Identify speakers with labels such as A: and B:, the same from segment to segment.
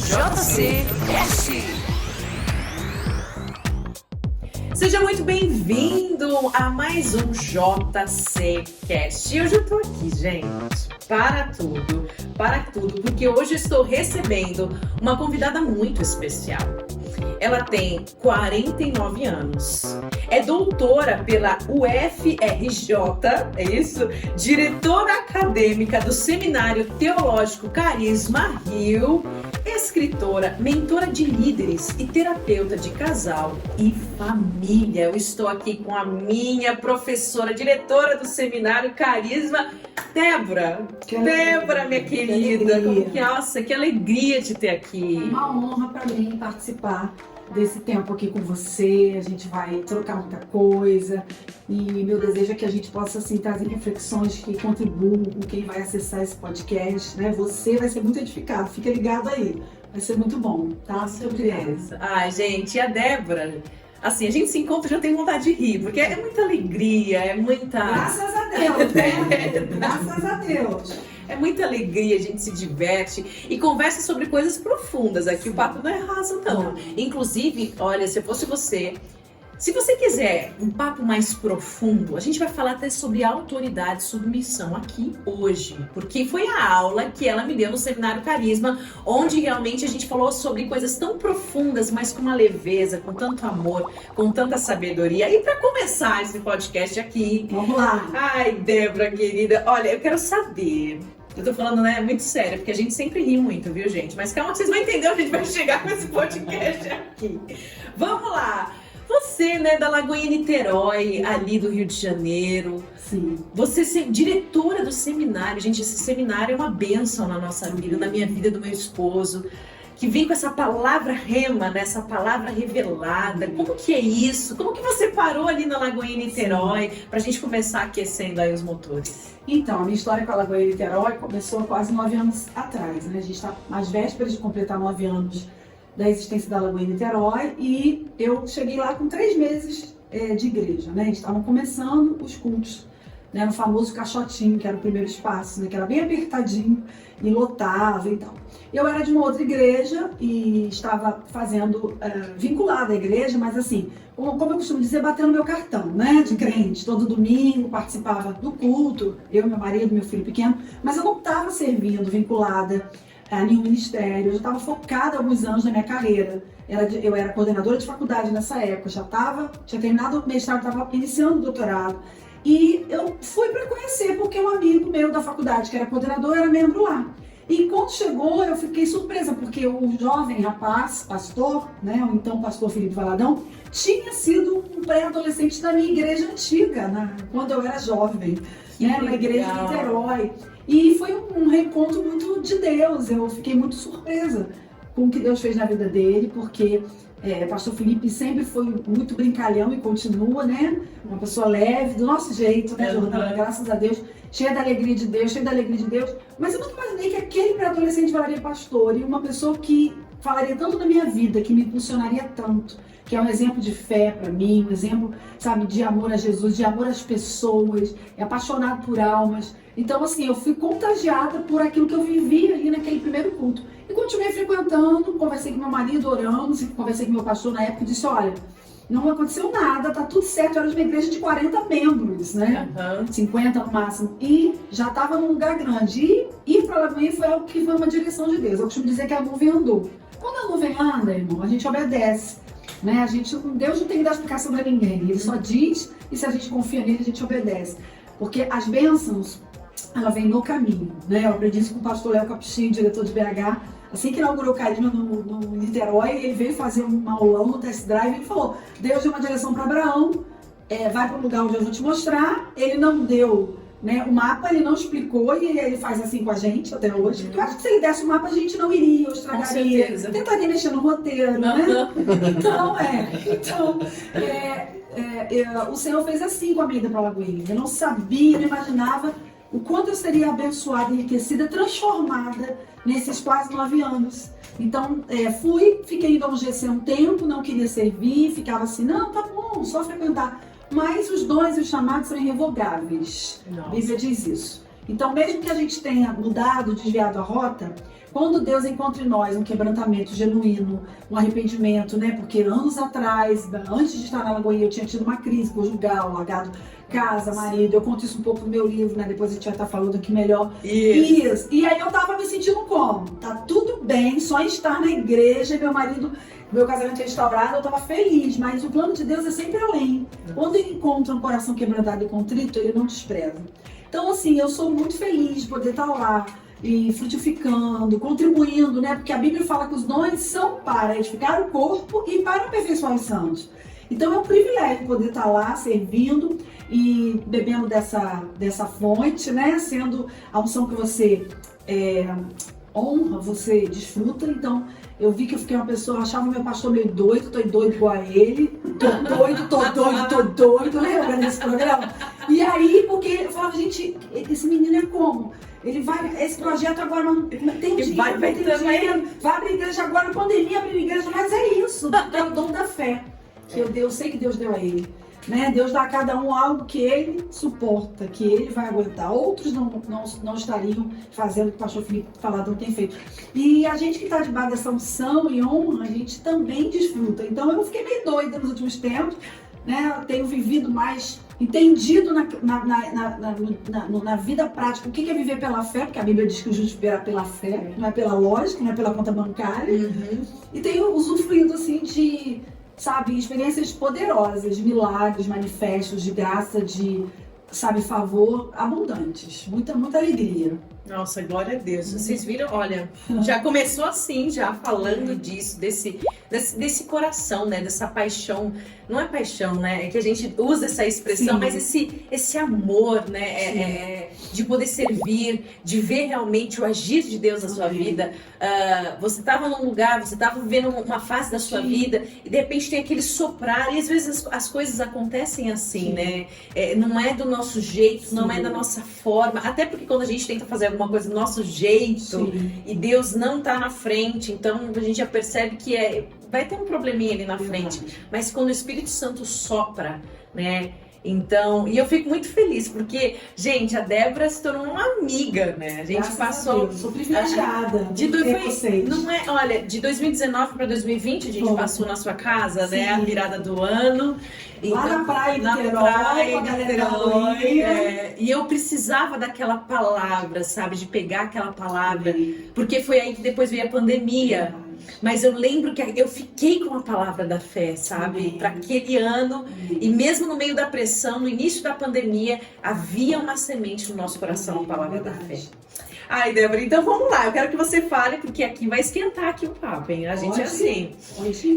A: JC Cast. Seja muito bem-vindo a mais um JC Cast. E hoje eu tô aqui, gente, para tudo, porque hoje eu estou recebendo uma convidada muito especial. Ela tem 49 anos, é doutora pela UFRJ, é isso? Diretora acadêmica do Seminário Teológico Carisma Rio, escritora, mentora de líderes e terapeuta de casal e família. Eu estou aqui com a minha professora, diretora do Seminário Carisma, Débora. Débora, minha querida. Nossa, que alegria de ter aqui.
B: É uma honra para mim participar desse tempo aqui com você. A gente vai trocar muita coisa e meu desejo é que a gente possa assim, trazer reflexões que contribuam com quem vai acessar esse podcast, né? Você vai ser muito edificado, fica ligado aí, vai ser muito bom, tá? Muito obrigada.
A: Ai, gente, e a Débora, assim, a gente se encontra e já tem vontade de rir, porque é muita alegria, é muita...
B: Graças a Deus, né? Graças a Deus.
A: É muita alegria, a gente se diverte e conversa sobre coisas profundas. Aqui o papo não é raso, não. Inclusive, olha, se eu fosse você, se você quiser um papo mais profundo, a gente vai falar até sobre autoridade e submissão aqui hoje. Porque foi a aula que ela me deu no Seminário Carisma, onde realmente a gente falou sobre coisas tão profundas, mas com uma leveza, com tanto amor, com tanta sabedoria. E para começar esse podcast aqui...
B: Vamos lá!
A: Ai, Débora, querida, olha, eu quero saber... Eu tô falando, né, muito sério, porque a gente sempre ri muito, viu, gente? Mas calma que vocês vão entender onde a gente vai chegar com esse podcast aqui. Vamos lá! Você, né, da Lagoinha Niterói, ali do Rio de Janeiro.
B: Sim.
A: Você ser diretora do seminário. Gente, esse seminário é uma bênção na nossa vida, na minha vida, do meu esposo. Que vem com essa palavra rema, né? Essa palavra revelada. Como que é isso? Como que você parou ali na Lagoinha Niterói pra gente começar aquecendo aí os motores?
B: Então, a minha história com a Lagoinha Niterói começou quase 9 anos atrás, né? A gente está às vésperas de completar 9 anos da existência da Lagoinha Niterói e eu cheguei lá com 3 meses de igreja, né? Eles estavam começando os cultos, né? No famoso caixotinho, que era o primeiro espaço, né? Que era bem apertadinho e lotava e tal. Eu era de uma outra igreja e estava fazendo, vinculada à igreja, mas assim, como eu costumo dizer, batendo meu cartão, né, de crente. Todo domingo participava do culto, eu, meu marido, meu filho pequeno, mas eu não estava servindo, vinculada a nenhum ministério. Eu já estava focada há alguns anos na minha carreira. Eu era coordenadora de faculdade nessa época, tinha terminado o mestrado, estava iniciando o doutorado. E eu fui para conhecer, porque um amigo meu da faculdade, que era coordenador, era membro lá. E quando chegou, eu fiquei surpresa, porque o jovem rapaz, pastor, né, o então pastor Felipe Valadão, tinha sido um pré-adolescente da minha igreja antiga, quando eu era jovem, né, na igreja de Niterói. E foi um reencontro muito de Deus, eu fiquei muito surpresa com o que Deus fez na vida dele, porque pastor Felipe sempre foi muito brincalhão e continua, né? Uma pessoa leve, do nosso jeito, né, Jordana? Graças a Deus, cheia da alegria de Deus, Mas eu nunca imaginei que aquele pré-adolescente viraria pastor e uma pessoa que falaria tanto da minha vida, que me impulsionaria tanto, que é um exemplo de fé para mim, um exemplo, sabe, de amor a Jesus, de amor às pessoas, é apaixonado por almas. Então, assim, eu fui contagiada por aquilo que eu vivi ali naquele primeiro culto. E continuei frequentando, conversei com meu marido, orando, conversei com meu pastor na época e disse, olha, não aconteceu nada, tá tudo certo. Eu era de uma igreja de 40 membros, né? 50 no máximo. E já estava num lugar grande. E ir para Lagoinha foi algo que foi uma direção de Deus. Eu costumo dizer que a nuvem andou. Quando a nuvem anda, irmão, a gente obedece. Né? Deus não tem que dar explicação para ninguém. Ele só diz e se a gente confia nele, a gente obedece. Porque as bênçãos, ela vem no caminho. Né? Eu aprendi isso com o pastor Léo Capuchinho, diretor de BH. Assim que inaugurou o Carisma no Niterói, ele veio fazer um aulão no test drive e ele falou, Deus deu uma direção para Abraão, vai para o lugar onde eu vou te mostrar. Ele não deu, né, o mapa, ele não explicou e ele faz assim com a gente até hoje. Porque eu acho que se ele desse o mapa a gente não iria, ou estragaria, tentaria mexer no roteiro, né? O Senhor fez assim com a minha ida para Lagoinha. Eu não sabia, não imaginava o quanto eu seria abençoada, enriquecida, transformada nesses quase 9 anos. Então, fiquei indo ao GC um tempo, não queria servir, ficava assim, não, tá bom, só frequentar. Mas os dons e os chamados são irrevogáveis. A Bíblia diz isso. Então, mesmo que a gente tenha mudado, desviado a rota, quando Deus encontra em nós um quebrantamento genuíno, um arrependimento, né? Porque anos atrás, antes de estar na Lagoinha, eu tinha tido uma crise conjugal, largado casa, marido. Eu conto isso um pouco no meu livro, né? Depois a gente vai estar falando aqui melhor. Isso. E aí eu tava me sentindo como? Tá tudo bem, só estar na igreja, meu casamento restaurado, eu tava feliz, mas o plano de Deus é sempre além. Quando ele encontra um coração quebrantado e contrito, ele não despreza. Então, assim, eu sou muito feliz de poder estar lá e frutificando, contribuindo, né? Porque a Bíblia fala que os dons são para edificar o corpo e para aperfeiçoar os santos. Então é um privilégio poder estar lá servindo e bebendo dessa fonte, né? Sendo a unção que você honra, você desfruta. Então eu vi que eu fiquei uma pessoa, eu achava meu pastor meio doido, tô doido igual a ele, tô doido, lembra desse programa? E aí, porque eu falava, gente, esse menino é como? Ele vai, esse projeto agora não tem dinheiro, vai abrir igreja agora, pandemia, abrir igreja, mas é isso, é o dom da fé, que eu sei que Deus deu a ele. Né? Deus dá a cada um algo que ele suporta, que ele vai aguentar. Outros não estariam fazendo o que o pastor Felipe falado não tem feito. E a gente que está debaixo dessa unção e honra, a gente também desfruta. Então eu fiquei meio doida nos últimos tempos, né? Eu tenho vivido mais, entendido na vida prática o que é viver pela fé, porque a Bíblia diz que o justo viverá pela fé, não é pela lógica, não é pela conta bancária. E tenho usufruído assim de, sabe, experiências poderosas, milagres, manifestos de graça, de, sabe, favor abundantes. Muita alegria.
A: Nossa, glória a Deus. Vocês viram? Olha, já começou assim, já falando disso, desse coração, né? Dessa paixão. Não é paixão, né? É que a gente usa essa expressão, mas esse amor, né? De poder servir, de ver realmente o agir de Deus na sua vida. Você estava num lugar, você estava vivendo uma fase da sua vida e de repente tem aquele soprar e às vezes as coisas acontecem assim, né? Não é do nosso jeito, não é da nossa forma. Até porque quando a gente tenta fazer alguma coisa do nosso jeito e Deus não está na frente, então a gente já percebe que vai ter um probleminha ali na frente. Mas quando o Espírito Santo sopra, né? Então, e eu fico muito feliz, porque, gente, a Débora se tornou uma amiga, né? A gente
B: Graças
A: passou.
B: a Deus, sou privilegiada.
A: Olha, de 2019 para 2020 a gente passou na sua casa, né? A virada do ano. Então,
B: lá na praia de Niterói,
A: e eu precisava daquela palavra, sabe? De pegar aquela palavra, porque foi aí que depois veio a pandemia. Mas eu lembro que eu fiquei com a palavra da fé, sabe? Para aquele ano, e mesmo no meio da pressão, no início da pandemia, havia uma semente no nosso coração, a palavra da fé. Ai, Débora, então vamos lá. Eu quero que você fale, porque aqui vai esquentar aqui o papo, hein? A gente é assim.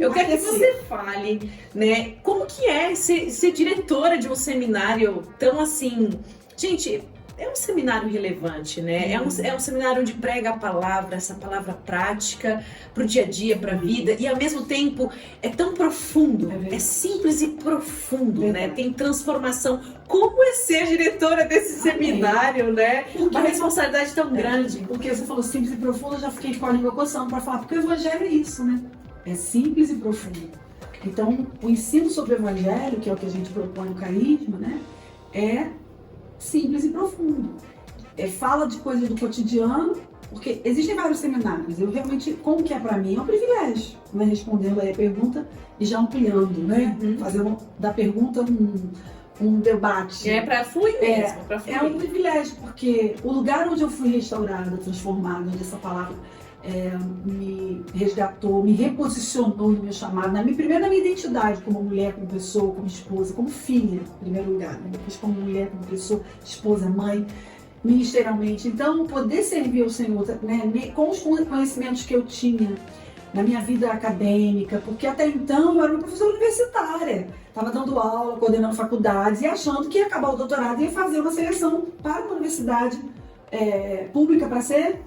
A: Eu quero que você fale, né? Como que é ser diretora de um seminário tão assim... Gente... É um seminário relevante, né? É um seminário onde prega a palavra, essa palavra prática para o dia a dia, para a vida, e ao mesmo tempo é tão profundo, é simples e profundo, né? Tem transformação. Como é ser diretora desse seminário, né? Uma responsabilidade tão grande.
B: Porque você falou simples e profundo, eu já fiquei com a língua coçando para falar, porque o evangelho é isso, né? É simples e profundo. Então, o ensino sobre o evangelho, que é o que a gente propõe no Carisma, né? É simples e profundo. Fala de coisas do cotidiano, porque existem vários seminários. Eu realmente, como que é pra mim, é um privilégio, né? Respondendo aí a pergunta e já ampliando, né? Fazendo da pergunta um debate.
A: É pra fluir mesmo.
B: É um privilégio, porque o lugar onde eu fui restaurada, transformada, onde essa palavra me resgatou, me reposicionou no meu chamado, primeiro na minha identidade como mulher, como pessoa, como esposa, como filha, em primeiro lugar, né? Depois como mulher, como pessoa, esposa, mãe, ministerialmente. Então, poder servir ao Senhor, né, com os conhecimentos que eu tinha na minha vida acadêmica, porque até então eu era uma professora universitária, estava dando aula, coordenando faculdades e achando que ia acabar o doutorado e ia fazer uma seleção para uma universidade pública para ser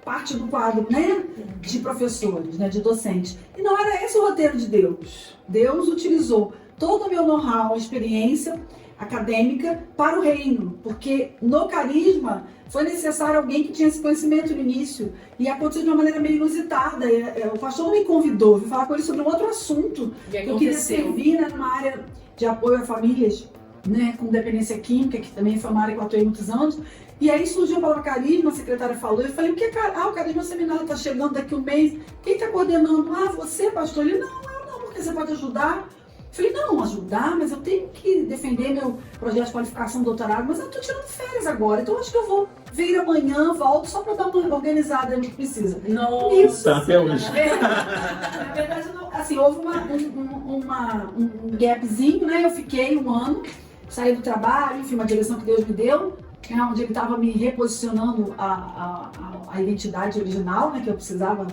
B: parte do quadro, né, de professores, né, de docentes. E não era esse o roteiro de Deus. Deus utilizou todo o meu know-how, experiência acadêmica para o reino, porque no Carisma foi necessário alguém que tinha esse conhecimento no início, e aconteceu de uma maneira meio inusitada. O pastor me convidou, vim falar com ele sobre um outro assunto que eu queria servir, né, numa área de apoio a famílias né, com dependência química, que também foi uma área que eu atuei muitos anos. E aí surgiu a palavra carisma, a secretária falou, eu falei, o que é o carisma seminário está chegando daqui um mês, quem está coordenando? Ah, você, pastor? Ele, não, eu não, porque você pode ajudar. Eu falei, não, ajudar, mas eu tenho que defender meu projeto de qualificação, doutorado, mas eu estou tirando férias agora, então acho que eu vou vir amanhã, volto só para dar uma organizada no que precisa.
A: Nossa,
C: até hoje.
B: Na verdade, assim, houve um gapzinho, né? Eu fiquei um ano, saí do trabalho, enfim, uma direção que Deus me deu, né, onde ele estava me reposicionando a identidade original, né, que eu precisava,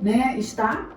B: né, estar.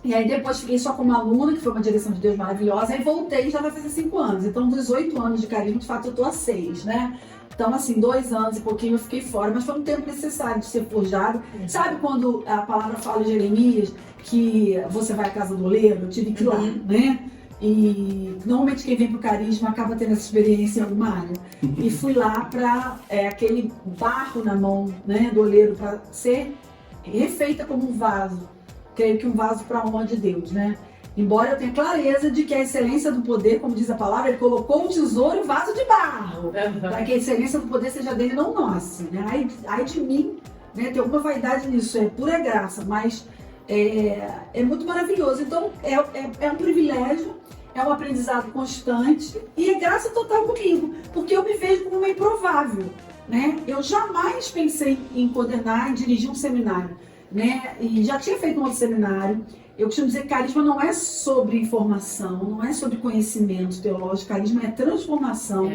B: E aí depois fiquei só como aluna, que foi uma direção de Deus maravilhosa, aí voltei, já vai fazer 5 anos. Então, dos 8 anos de carisma, de fato, eu tô há 6, né? Então, assim, 2 anos e pouquinho eu fiquei fora, mas foi um tempo necessário de ser forjado. Sabe quando a palavra fala em Jeremias que você vai à casa do oleiro? Eu tive que ir lá, né? E normalmente quem vem pro carisma acaba tendo essa experiência em alguma área. E fui lá para aquele barro na mão, né, do oleiro para ser refeita como um vaso. Creio que um vaso para a honra de Deus, né? Embora eu tenha clareza de que a excelência do poder, como diz a palavra, ele colocou um tesouro e um vaso de barro, para que a excelência do poder seja dele, não nossa, né? Ai de mim, né? Tem alguma vaidade nisso, é pura graça, mas é muito maravilhoso. Então, é um privilégio, é um aprendizado constante e é graça total comigo, porque eu me vejo como uma improvável, né? Eu jamais pensei em coordenar e dirigir um seminário, né? E já tinha feito um outro seminário. Eu costumo dizer que carisma não é sobre informação, não é sobre conhecimento teológico, carisma é transformação.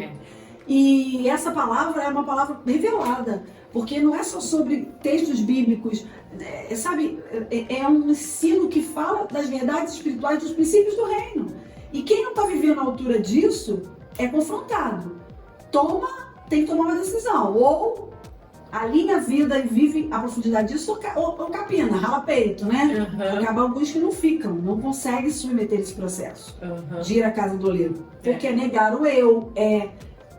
B: E essa palavra é uma palavra revelada, porque não é só sobre textos bíblicos, sabe? É um ensino que fala das verdades espirituais, dos princípios do reino. E quem não está vivendo à altura disso é confrontado. Tem que tomar uma decisão, ou alinha a vida e vive a profundidade disso, ou capina, rala peito, né? Acaba alguns que não ficam, não conseguem se submeter a esse processo. Gira a casa do oleiro. Porque é negar o eu, é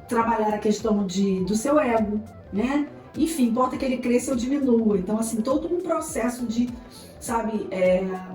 B: trabalhar a questão do seu ego, né? Enfim, importa que ele cresça ou diminua. Então, assim, todo um processo de, sabe,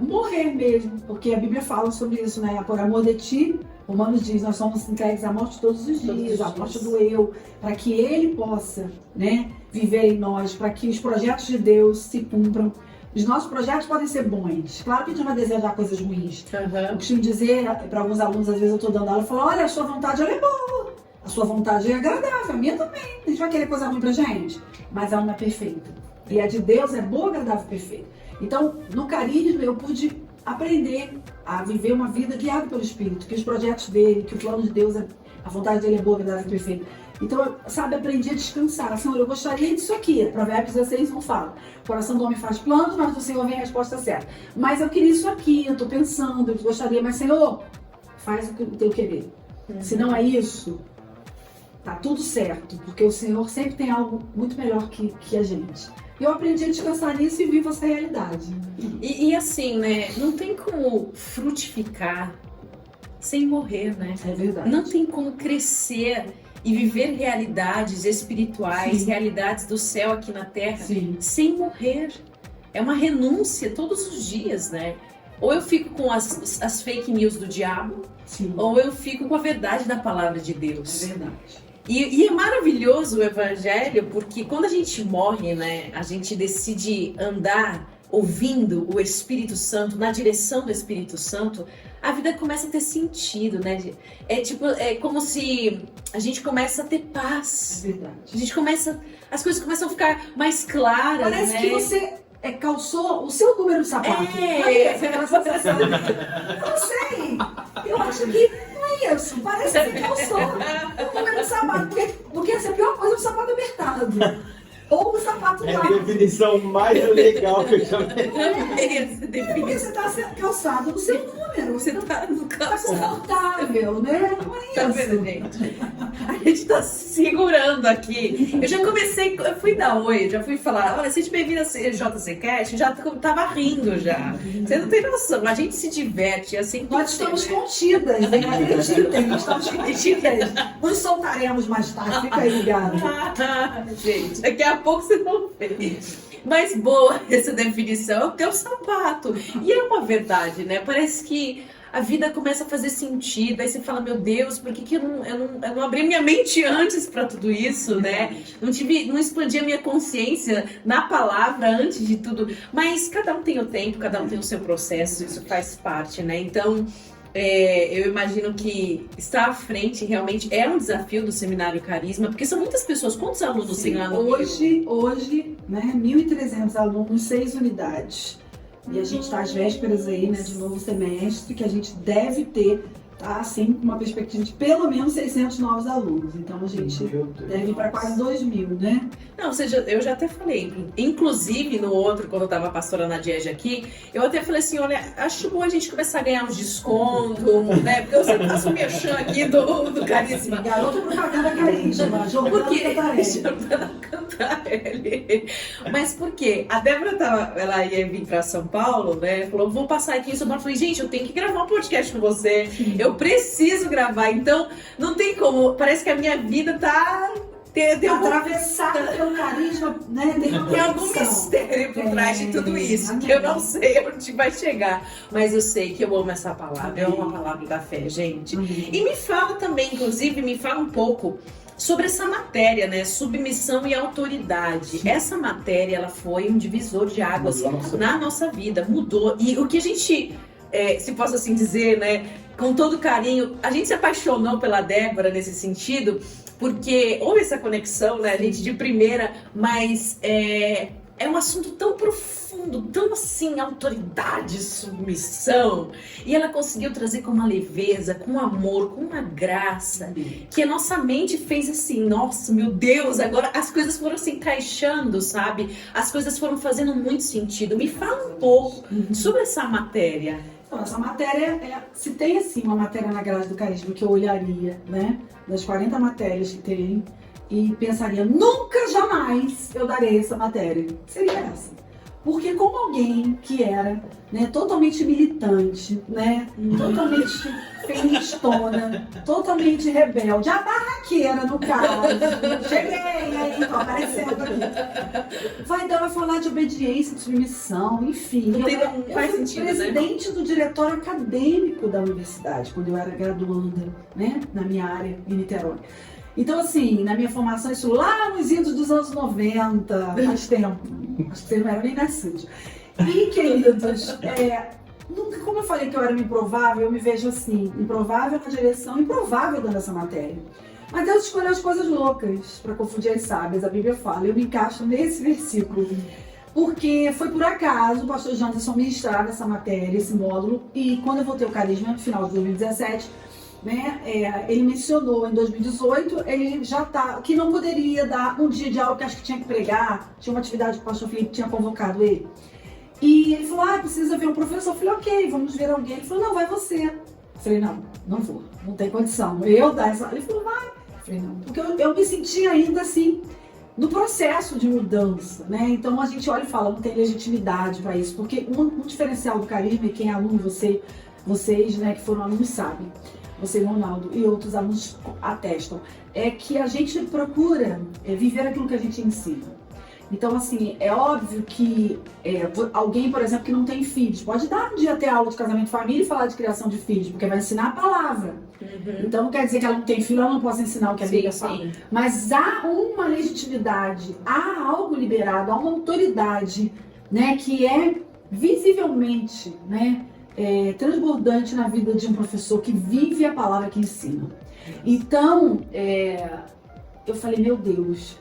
B: morrer mesmo. Porque a Bíblia fala sobre isso, né? Por amor de ti, Romanos diz, nós somos entregues à morte todos os dias, à morte do eu, para que ele possa, né, viver em nós, para que os projetos de Deus se cumpram. Os nossos projetos podem ser bons. Claro que a gente não vai desejar coisas ruins. Eu costumo dizer para alguns alunos, às vezes eu estou dando aula, eu falo, olha, a sua vontade ela é boa, a sua vontade é agradável, a minha também. A gente vai querer coisa ruim pra gente, mas ela não é perfeita. E a de Deus é boa, agradável e perfeita. Então, no carisma, eu pude aprender a viver uma vida guiada pelo Espírito, que os projetos dele, que o plano de Deus, a vontade dele é boa, agradável e perfeita. Então, sabe, aprendi a descansar. Senhor, eu gostaria disso aqui. Provérbios 16 não fala. O coração do homem faz planos, mas do Senhor vem a resposta certa. Mas eu queria isso aqui, eu tô pensando, eu gostaria, mas Senhor, faz o teu querer. Se não é isso, tá tudo certo, porque o Senhor sempre tem algo muito melhor que a gente. Eu aprendi a descansar nisso e vivo essa realidade.
A: E assim, né, não tem como frutificar sem morrer, né?
B: É verdade.
A: Não tem como crescer e viver realidades espirituais, realidades do céu aqui na Terra, sem morrer. É uma renúncia todos os dias, né? Ou eu fico com as fake news do diabo, ou eu fico com a verdade da palavra de Deus.
B: É verdade.
A: E é maravilhoso o Evangelho, porque quando a gente morre, né, a gente decide andar ouvindo o Espírito Santo, na direção do Espírito Santo, a vida começa a ter sentido, né? É como se a gente começa a ter paz.
B: É verdade.
A: As coisas começam a ficar mais claras,
B: Parece
A: né?
B: que você calçou o seu número de sapato. Eu não sei. Eu acho que não é isso. Parece que você calçou o número de sapato. Porque essa é a pior coisa, o sapato apertado. Ou o sapato
C: É a
B: largo.
C: definição mais legal que eu já vi.
B: Porque você está calçado no seu número.
A: Você tá no
B: Tá
A: calçado.
B: confortável, né? Não é
A: Tá
B: isso.
A: vendo, gente? A gente tá se segurando aqui. Eu já comecei, eu fui dar oi, já fui falar, olha, seja bem-vindo a JC Cast, já tava rindo já. Você não tem noção, a gente se diverte assim.
B: Nós estamos contidas, né? Acreditem, estamos contidas. Nos soltaremos mais tarde, fica aí ligado.
A: Gente, daqui a pouco você não vê. Mas boa essa definição, é o teu sapato. E é uma verdade, né? Parece que a vida começa a fazer sentido. Aí você fala, meu Deus, por que eu não abri minha mente antes para tudo isso, né? Não expandi a minha consciência na palavra antes de tudo. Mas cada um tem o tempo, cada um tem o seu processo, isso faz parte, né? Então, eu imagino que estar à frente realmente é um desafio do Seminário Carisma, porque são muitas pessoas. Quantos alunos tem lá no Rio?
B: Hoje, né, 1.300 alunos, 6 unidades. E a gente está às vésperas aí, né, de novo semestre, que a gente deve ter, tá, assim, com uma perspectiva de pelo menos 600 novos alunos. Então a gente deve ir para quase 2.000, né?
A: Não, ou seja, eu já até falei, inclusive no outro, quando eu tava a pastora Nadiege aqui, eu até falei assim, olha, acho bom a gente começar a ganhar uns descontos, né? Porque eu sempre faço o merchan aqui do Carisma.
B: Garota propaganda Carisma,
A: Jordana Cantarelli. Mas por quê? A Débora ela ia vir pra São Paulo, né? Falou, vou passar aqui em São Paulo. Eu falei, gente, eu tenho que gravar um podcast com você. Eu preciso gravar. Então, não tem como. Parece que a minha vida tá...
B: atravessada pelo carisma, né?
A: Tem algum mistério por trás de tudo isso, que eu não sei onde vai chegar. Mas eu sei que eu amo essa palavra. Eu amo a palavra da fé, gente. E me fala também, inclusive, me fala um pouco sobre essa matéria, né? Submissão e autoridade. Essa matéria, ela foi um divisor de águas na nossa vida. Mudou. E o que a gente, se posso assim dizer, né? Com todo carinho, a gente se apaixonou pela Débora nesse sentido, porque houve essa conexão, né? A gente de primeira, mas é um assunto tão profundo, tão assim, autoridade, submissão. E ela conseguiu trazer com uma leveza, com amor, com uma graça, que a nossa mente fez assim, nossa, meu Deus, agora as coisas foram se encaixando, sabe? As coisas foram fazendo muito sentido. Me fala um pouco sobre essa matéria.
B: Então, essa matéria, se tem assim uma matéria na grade do carisma que eu olharia, né? Das 40 matérias que tem, e pensaria, nunca, jamais eu darei essa matéria. Seria essa. Porque como alguém que era, né, totalmente militante, né, totalmente feministona, totalmente rebelde, a barraqueira no caso, cheguei aí, tô aparecendo aqui. Vai falar de obediência, de submissão, enfim.
A: Não faz sentido,
B: né? Presidente do diretório acadêmico da universidade, quando eu era graduanda, né, na minha área em Niterói. Então, assim, na minha formação, isso lá nos idos dos anos 90, faz tempo, acho que vocês não eram nem nascidos. E, queridos, nunca, como eu falei que eu era uma improvável, eu me vejo assim, improvável na direção, improvável dando essa matéria. Mas Deus escolheu as coisas loucas para confundir as sábias, a Bíblia fala, eu me encaixo nesse versículo. Porque foi por acaso o pastor Janderson ministrar essa matéria, esse módulo, e quando eu voltei ao carisma, no final de 2017, né, ele mencionou em 2018, ele já que não poderia dar um dia de aula que acho que tinha que pregar, tinha uma atividade que o pastor Felipe tinha convocado ele. E ele falou, precisa ver um professor. Eu falei, ok, vamos ver alguém. Ele falou, não, vai você. Eu falei, não vou, não tem condição. Eu dar essa. Ele falou, vai. Eu falei, não, porque eu me senti ainda assim, no processo de mudança, né? Então a gente olha e fala, não tem legitimidade para isso, porque um diferencial do carisma, e quem é aluno, vocês, né, que foram alunos sabem, você, Ronaldo, e outros alunos atestam, é que a gente procura viver aquilo que a gente ensina. Então, assim, é óbvio que alguém, por exemplo, que não tem filhos, pode dar um dia até aula de casamento e família e falar de criação de filhos, porque vai ensinar a palavra. Então, não quer dizer que ela não tem filho, ela não possa ensinar o que a Bíblia fala. Mas há uma legitimidade, há algo liberado, há uma autoridade, né, que é visivelmente, né, transbordante na vida de um professor que vive a palavra que ensina. Então, eu falei, meu Deus,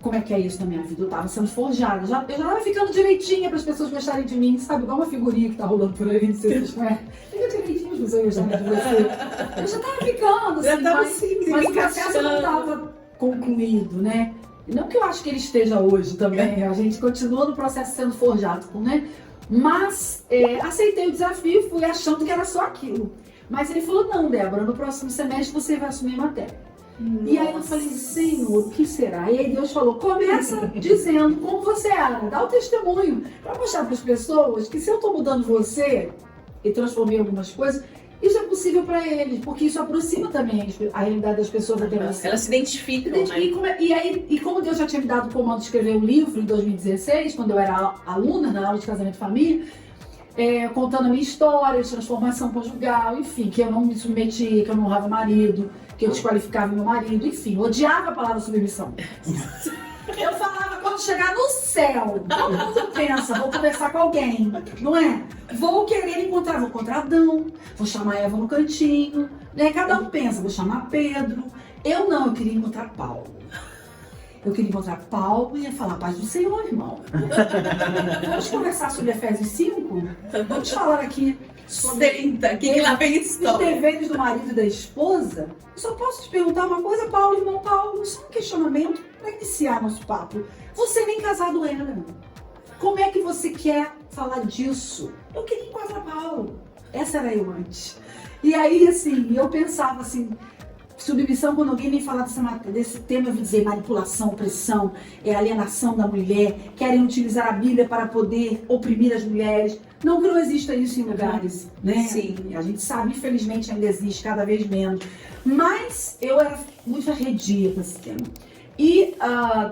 B: como é que é isso na minha vida? Eu tava sendo forjada, eu já tava ficando direitinha para as pessoas gostarem de mim, sabe? Igual uma figurinha que tá rolando por aí, não sei se vocês conhecem. Fica direitinho, as pessoas gostarem de você. Eu já tava ficando, assim, mas o processo não tava concluído, né? Não que eu acho que ele esteja hoje também, a gente continua no processo sendo forjado, né? Mas aceitei o desafio, fui achando que era só aquilo. Mas ele falou, não, Débora, no próximo semestre você vai assumir a matéria. Nossa. E aí eu falei, Senhor, o que será? E aí Deus falou, começa dizendo como você era, dá o testemunho, para mostrar para as pessoas que se eu estou mudando você e transformei algumas coisas, isso é possível para eles, porque isso aproxima também a realidade das pessoas até você.
A: Elas se identificam, né?
B: E como Deus já tinha me dado o comando de escrever um livro em 2016, quando eu era aluna na aula de casamento e família, contando a minha história de transformação conjugal, enfim, que eu não me submetia, que eu não honrava o marido, que eu desqualificava meu marido, enfim, odiava a palavra submissão. Eu falava, quando chegar no céu, todo mundo pensa, vou conversar com alguém, não é? Vou querer encontrar Adão, vou chamar Eva no cantinho, né? Cada um pensa, vou chamar Pedro. Eu queria encontrar Paulo. Eu queria encontrar Paulo e ia falar, paz do Senhor, irmão. Vamos conversar sobre Efésios 5? Vamos falar aqui sobre
A: Senta, que lá vem
B: os
A: história.
B: deveres do marido e da esposa. Eu só posso te perguntar uma coisa, Paulo, irmão Paulo, só um questionamento para iniciar nosso papo. Você nem casado era. Como é que você quer falar disso? Eu queria encontrar Paulo. Essa era eu antes. E aí, assim, eu pensava assim, submissão, quando alguém vem falar desse tema, eu vou dizer manipulação, opressão, alienação da mulher, querem utilizar a Bíblia para poder oprimir as mulheres. Não que não exista isso em lugares, né?
A: Sim.
B: A gente sabe, infelizmente ainda existe, cada vez menos. Mas eu era muito arredia com esse tema. E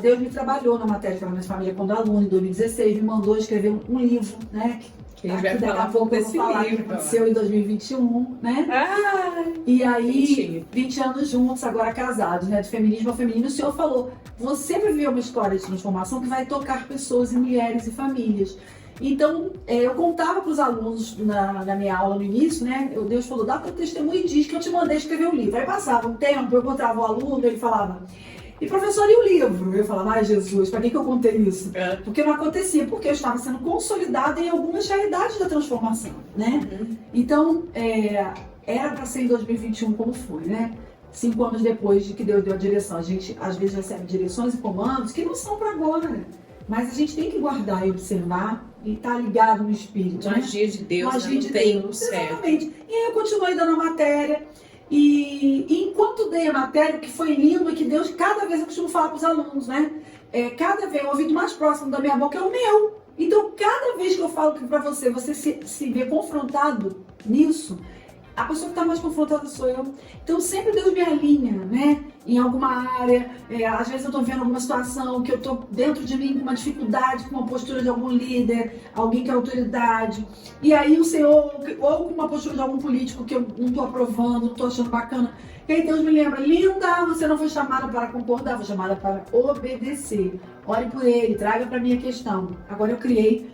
B: Deus me trabalhou na matéria de Família Família quando aluno, em 2016, me mandou escrever um livro, né?
A: Que a gente vai falar
B: daqui a pouco eu vou
A: desse
B: falar
A: livro.
B: que aconteceu em 2021, né? E aí, 20 anos juntos, agora casados, né? Do feminismo ao feminino, o senhor falou, você viveu uma história de transformação que vai tocar pessoas e mulheres e famílias. Então, eu contava para os alunos na minha aula no início, né? Deus falou, dá para o testemunho e diz que eu te mandei escrever o livro. Aí passava um tempo, eu encontrava o aluno, ele falava, e professor, e o livro? Eu falava, ai Jesus, para que eu contei isso? Porque não acontecia, porque eu estava sendo consolidada em algumas realidades da transformação, né? Então, era para ser em 2021 como foi, né? 5 anos depois de que Deus deu a direção. A gente, às vezes, recebe direções e comandos que não são para agora, mas a gente tem que guardar e observar e estar ligado no espírito.
A: Magia de Deus,
B: Magia
A: não
B: de
A: tem
B: Deus.
A: certo.
B: Exatamente. E aí eu continuei dando a matéria. E enquanto dei a matéria, o que foi lindo é que Deus, cada vez eu costumo falar para os alunos, né? Cada vez o ouvido mais próximo da minha boca é o meu. Então, cada vez que eu falo para você se vê confrontado nisso, a pessoa que está mais confrontada sou eu. Então, sempre Deus me alinha, né? Em alguma área. Às vezes eu estou vendo alguma situação que eu estou dentro de mim com uma dificuldade, com uma postura de algum líder, alguém que é autoridade. E aí o Senhor, ou com uma postura de algum político que eu não estou aprovando, não estou achando bacana. E aí Deus me lembra, linda, você não foi chamada para concordar, foi chamada para obedecer. Ore por ele, traga para mim a questão. Agora eu criei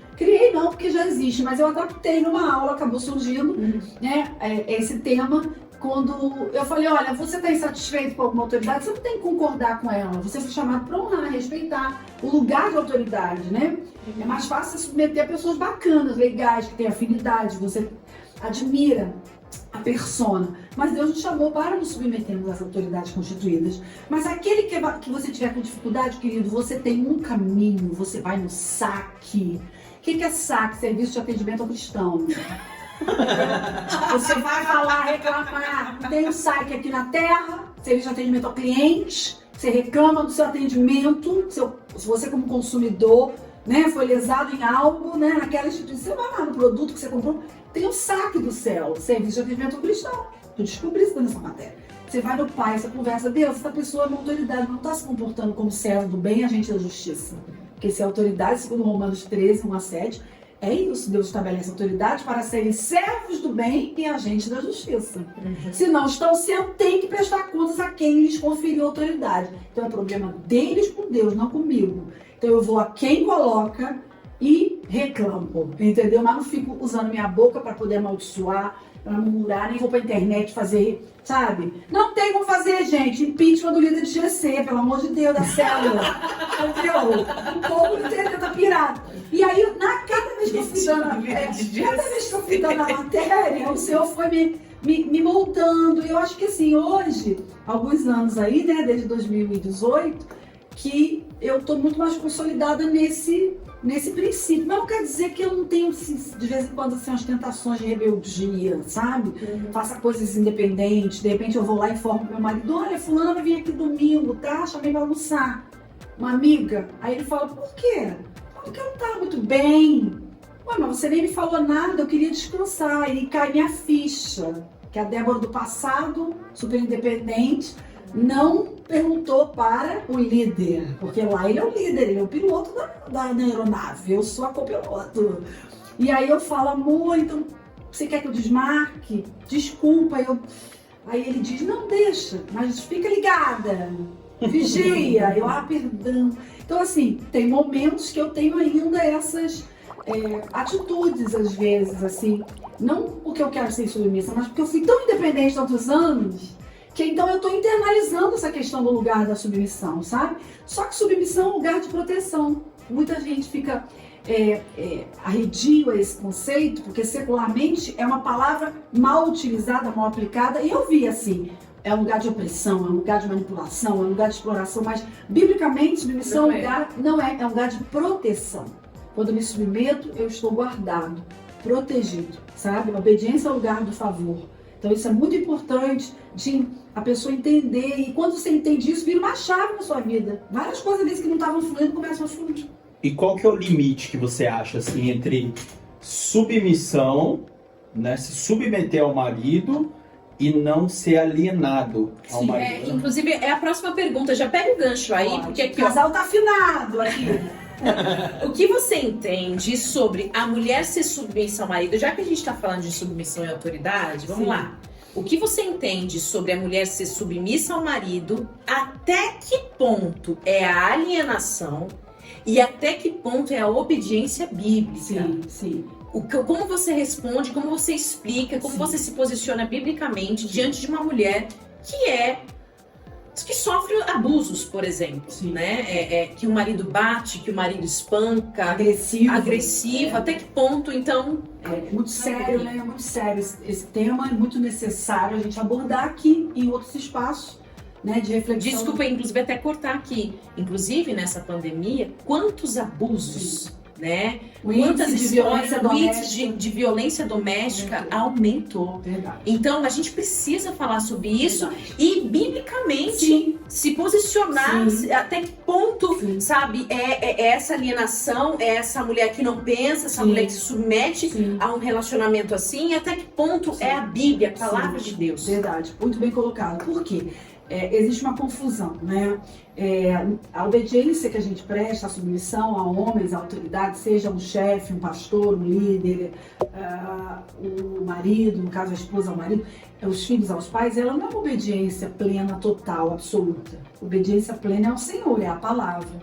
B: não, porque já existe, mas eu adaptei numa aula, acabou surgindo, né, esse tema, quando eu falei, olha, você está insatisfeito com alguma autoridade, você não tem que concordar com ela, você foi chamado para honrar, respeitar o lugar de autoridade, né? É mais fácil se submeter a pessoas bacanas, legais, que têm afinidade, você admira a persona, mas Deus nos chamou para nos submetermos às autoridades constituídas. Mas aquele que você tiver com dificuldade, querido, você tem um caminho, você vai no SAC. O que é SAC? Serviço de Atendimento ao Cristão. Você vai falar, reclamar. Tem um SAC aqui na Terra, Serviço de Atendimento ao Cliente. Você reclama do seu atendimento, se você como consumidor, né, foi lesado em algo, né, naquela instituição, você vai lá no produto que você comprou, tem o SAC do céu, Serviço de Atendimento ao Cristão. Eu descobri isso nessa matéria. Você vai no pai, você conversa, Deus, essa pessoa é uma autoridade, não está se comportando como servo do bem e agente da justiça. Porque se a autoridade, segundo Romanos 13, 1 a 7, é isso, Deus estabelece autoridade para serem servos do bem e agentes da justiça. Se não estão sendo, tem que prestar contas a quem lhes conferiu autoridade. Então é problema deles com Deus, não comigo. Então eu vou a quem coloca e reclamo, entendeu? Mas não fico usando minha boca para poder amaldiçoar, para murmurar, nem vou pra internet fazer, sabe? Não tem como fazer, gente, impeachment do líder de GC, pelo amor de Deus, da célula. Entendeu? O povo do TT tá pirado. E aí, cada vez que eu fui dando a matéria, o Senhor foi me moldando. E eu acho que assim, hoje, alguns anos aí, né, desde 2018, que eu tô muito mais consolidada nesse princípio. Mas não quer dizer que eu não tenho, assim, de vez em quando, assim, umas tentações de rebeldia, sabe? Faça coisas independentes, de repente eu vou lá e informo pro meu marido, olha, fulana vai vir aqui domingo, tá? Chamei pra almoçar. Uma amiga. Aí ele fala, por quê? Porque eu não tava muito bem. Ué, mas você nem me falou nada, eu queria descansar. E cai minha ficha, que a Débora do passado, super independente, não perguntou para o líder, porque lá ele é o líder, ele é o piloto da aeronave, eu sou a copiloto. E aí eu falo, amor, então você quer que eu desmarque? Desculpa. Aí ele diz, não, deixa, mas fica ligada, vigia. Eu, perdão. Então, assim, tem momentos que eu tenho ainda essas atitudes, às vezes, assim, não porque eu quero ser submissa, mas porque eu fui tão independente tantos anos, que então eu estou internalizando essa questão do lugar da submissão, sabe? Só que submissão é um lugar de proteção. Muita gente fica arredio a esse conceito, porque secularmente é uma palavra mal utilizada, mal aplicada, e eu vi assim, é um lugar de opressão, é um lugar de manipulação, é um lugar de exploração, mas biblicamente submissão é um lugar de proteção. Quando eu me submeto, eu estou guardado, protegido, sabe? A obediência é o lugar do favor. Então isso é muito importante de a pessoa entender, e quando você entende isso, vira uma chave na sua vida. Várias coisas ali que não estavam fluindo começam a fluir.
C: E qual que é o limite que você acha, assim, entre submissão, né, se submeter ao marido e não ser alienado ao marido?
A: Inclusive, é a próxima pergunta. Já pega o gancho aí, porque aqui,
B: o casal tá afinado aqui.
A: O que você entende sobre a mulher ser submissa ao marido? Já que a gente está falando de submissão e autoridade, vamos lá. O que você entende sobre a mulher ser submissa ao marido? Até que ponto é a alienação? E até que ponto é a obediência bíblica?
B: Sim.
A: Como você responde, como você explica, como você se posiciona biblicamente diante de uma mulher que sofre abusos, por exemplo, né? Que o marido bate, que o marido espanca, agressivo. Até que ponto, então?
B: É muito sério, né? É muito sério. Esse tema é muito necessário a gente abordar aqui em outros espaços, né, de reflexão.
A: Desculpa, inclusive, até cortar aqui. Inclusive, nessa pandemia, quantos abusos, né? Quantas histórias de violência doméstica aumentou.
B: Verdade.
A: Então, a gente precisa falar sobre isso e, biblicamente, se posicionar até que ponto, sabe, é essa alienação, é essa mulher que não pensa, essa mulher que se submete a um relacionamento assim, e até que ponto é a Bíblia, a palavra de Deus.
B: Verdade, muito bem colocado. Por quê? Existe uma confusão, né? A obediência que a gente presta, a submissão a homens, a autoridade, seja um chefe, um pastor, um líder, o marido, no caso a esposa ao marido, os filhos aos pais, ela não é uma obediência plena, total, absoluta. Obediência plena é ao Senhor, é a palavra.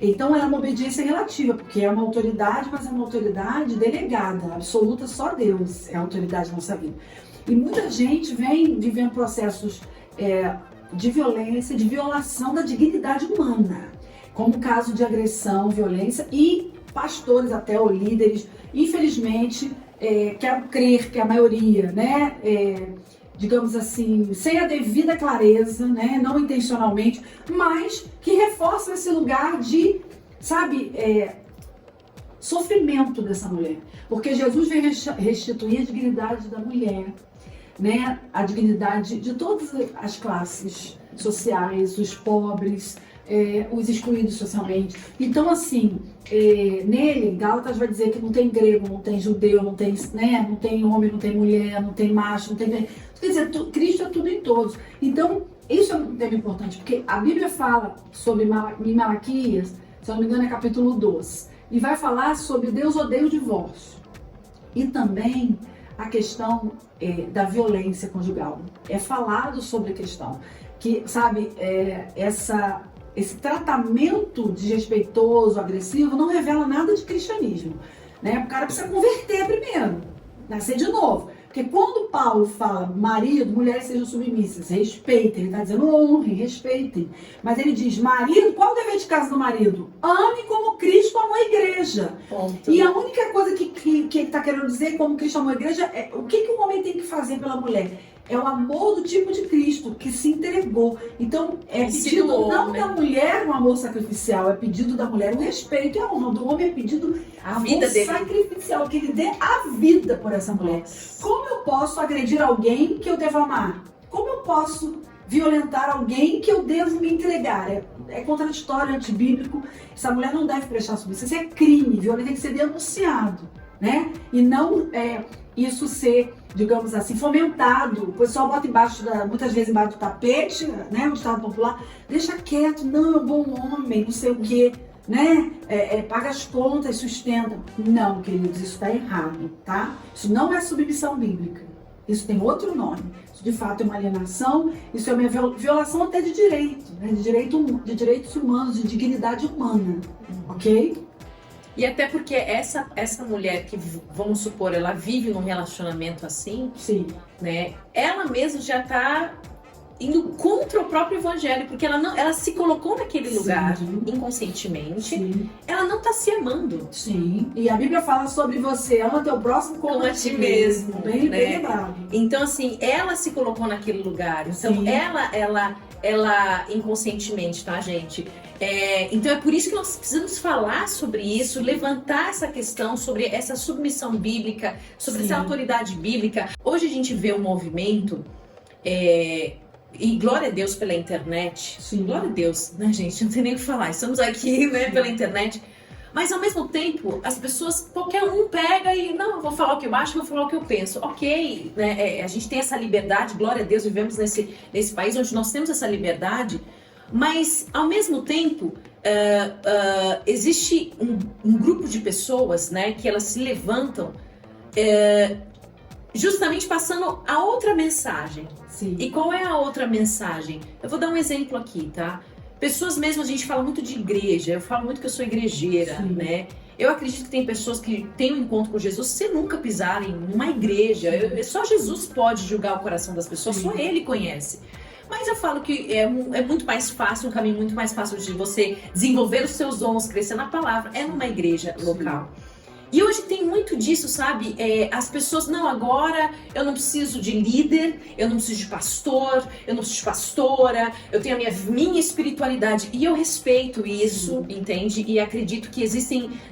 B: Então ela é uma obediência relativa, porque é uma autoridade, mas é uma autoridade delegada, absoluta, só Deus é a autoridade na nossa vida. E muita gente vem vivendo processos de violência, de violação da dignidade humana, como caso de agressão, violência, e pastores até, ou líderes, infelizmente, quero crer que a maioria, né, digamos assim, sem a devida clareza, né, não intencionalmente, mas que reforçam esse lugar de, sabe, sofrimento dessa mulher. Porque Jesus veio restituir a dignidade da mulher, né, a dignidade de todas as classes sociais, os pobres, os excluídos socialmente. Então, assim, nele, Gálatas vai dizer que não tem grego, não tem judeu, não tem, né, não tem homem, não tem mulher, não tem macho, não tem... Quer dizer, Cristo é tudo em todos. Então, isso é um tema importante, porque a Bíblia fala sobre, em Malaquias, se eu não me engano é capítulo 12, e vai falar sobre Deus odeia o divórcio. E também a questão da violência conjugal. É falado sobre a questão que, sabe, esse tratamento desrespeitoso, agressivo, não revela nada de cristianismo, né? O cara precisa converter primeiro, nascer de novo. Porque quando Paulo fala marido, mulheres sejam submissas, respeitem, ele está dizendo honrem, respeitem. Mas ele diz, marido, qual o dever de casa do marido? Ame como Cristo amou a igreja.
A: Ponto.
B: E a única coisa que ele está querendo dizer, como Cristo amou a igreja, é o que o homem tem que fazer pela mulher? É o amor do tipo de Cristo, que se entregou. Então, é pedido não da mulher um amor sacrificial, é pedido da mulher o respeito e a honra. Do homem é pedido
A: a vida dele,
B: sacrificial, que ele dê a vida por essa mulher. Como eu posso agredir alguém que eu devo amar? Como eu posso violentar alguém que eu devo me entregar? É contraditório, antibíblico. Essa mulher não deve prestar submissão. Isso é crime, violência tem que ser denunciado, né? E não isso ser, digamos assim, fomentado. O pessoal bota muitas vezes embaixo do tapete, né? O Estado popular, deixa quieto, não, é um bom homem, não sei o quê. né? Paga as contas, sustenta. Não, queridos, isso está errado, tá? Isso não é submissão bíblica. Isso tem outro nome. Isso, de fato, é uma alienação. Isso é uma violação até de direito, né? De direitos humanos, de dignidade humana, ok?
A: E até porque essa mulher que, vamos supor, ela vive num relacionamento assim,
B: Sim.
A: né? Ela mesma já tá indo contra o próprio evangelho, porque ela se colocou naquele lugar inconscientemente.
B: Sim.
A: Ela não tá se amando.
B: Sim. E a Bíblia fala sobre você ama teu próximo como a ti mesmo. Bem lembrado.
A: Então, assim, ela se colocou naquele lugar. Então,
B: Sim.
A: ela inconscientemente, tá, gente? Então é por isso que nós precisamos falar sobre isso, levantar essa questão sobre essa submissão bíblica, sobre essa autoridade bíblica. Hoje a gente vê um movimento, e glória a Deus pela internet.
B: Sim.
A: Glória a Deus, né, gente? Não tem nem o que falar. Estamos aqui, né, pela internet. Mas ao mesmo tempo, as pessoas, qualquer um pega e, não, eu vou falar o que eu acho, vou falar o que eu penso. Ok, né? A gente tem essa liberdade, glória a Deus, vivemos nesse país onde nós temos essa liberdade. Mas, ao mesmo tempo, existe um grupo de pessoas, né, que elas se levantam justamente passando a outra mensagem.
B: Sim.
A: E qual é a outra mensagem? Eu vou dar um exemplo aqui, tá? Pessoas mesmo, a gente fala muito de igreja, eu falo muito que eu sou igrejeira, né? Eu acredito que tem pessoas que têm um encontro com Jesus sem nunca pisarem numa igreja. Só Jesus pode julgar o coração das pessoas, só Ele conhece. Mas eu falo que é muito mais fácil, um caminho muito mais fácil de você desenvolver os seus dons, crescer na palavra, é numa igreja local. E hoje tem muito disso, sabe? As pessoas, não, agora eu não preciso de líder, eu não preciso de pastor, eu não preciso de pastora, eu tenho a minha espiritualidade. E eu respeito isso, entende? E acredito que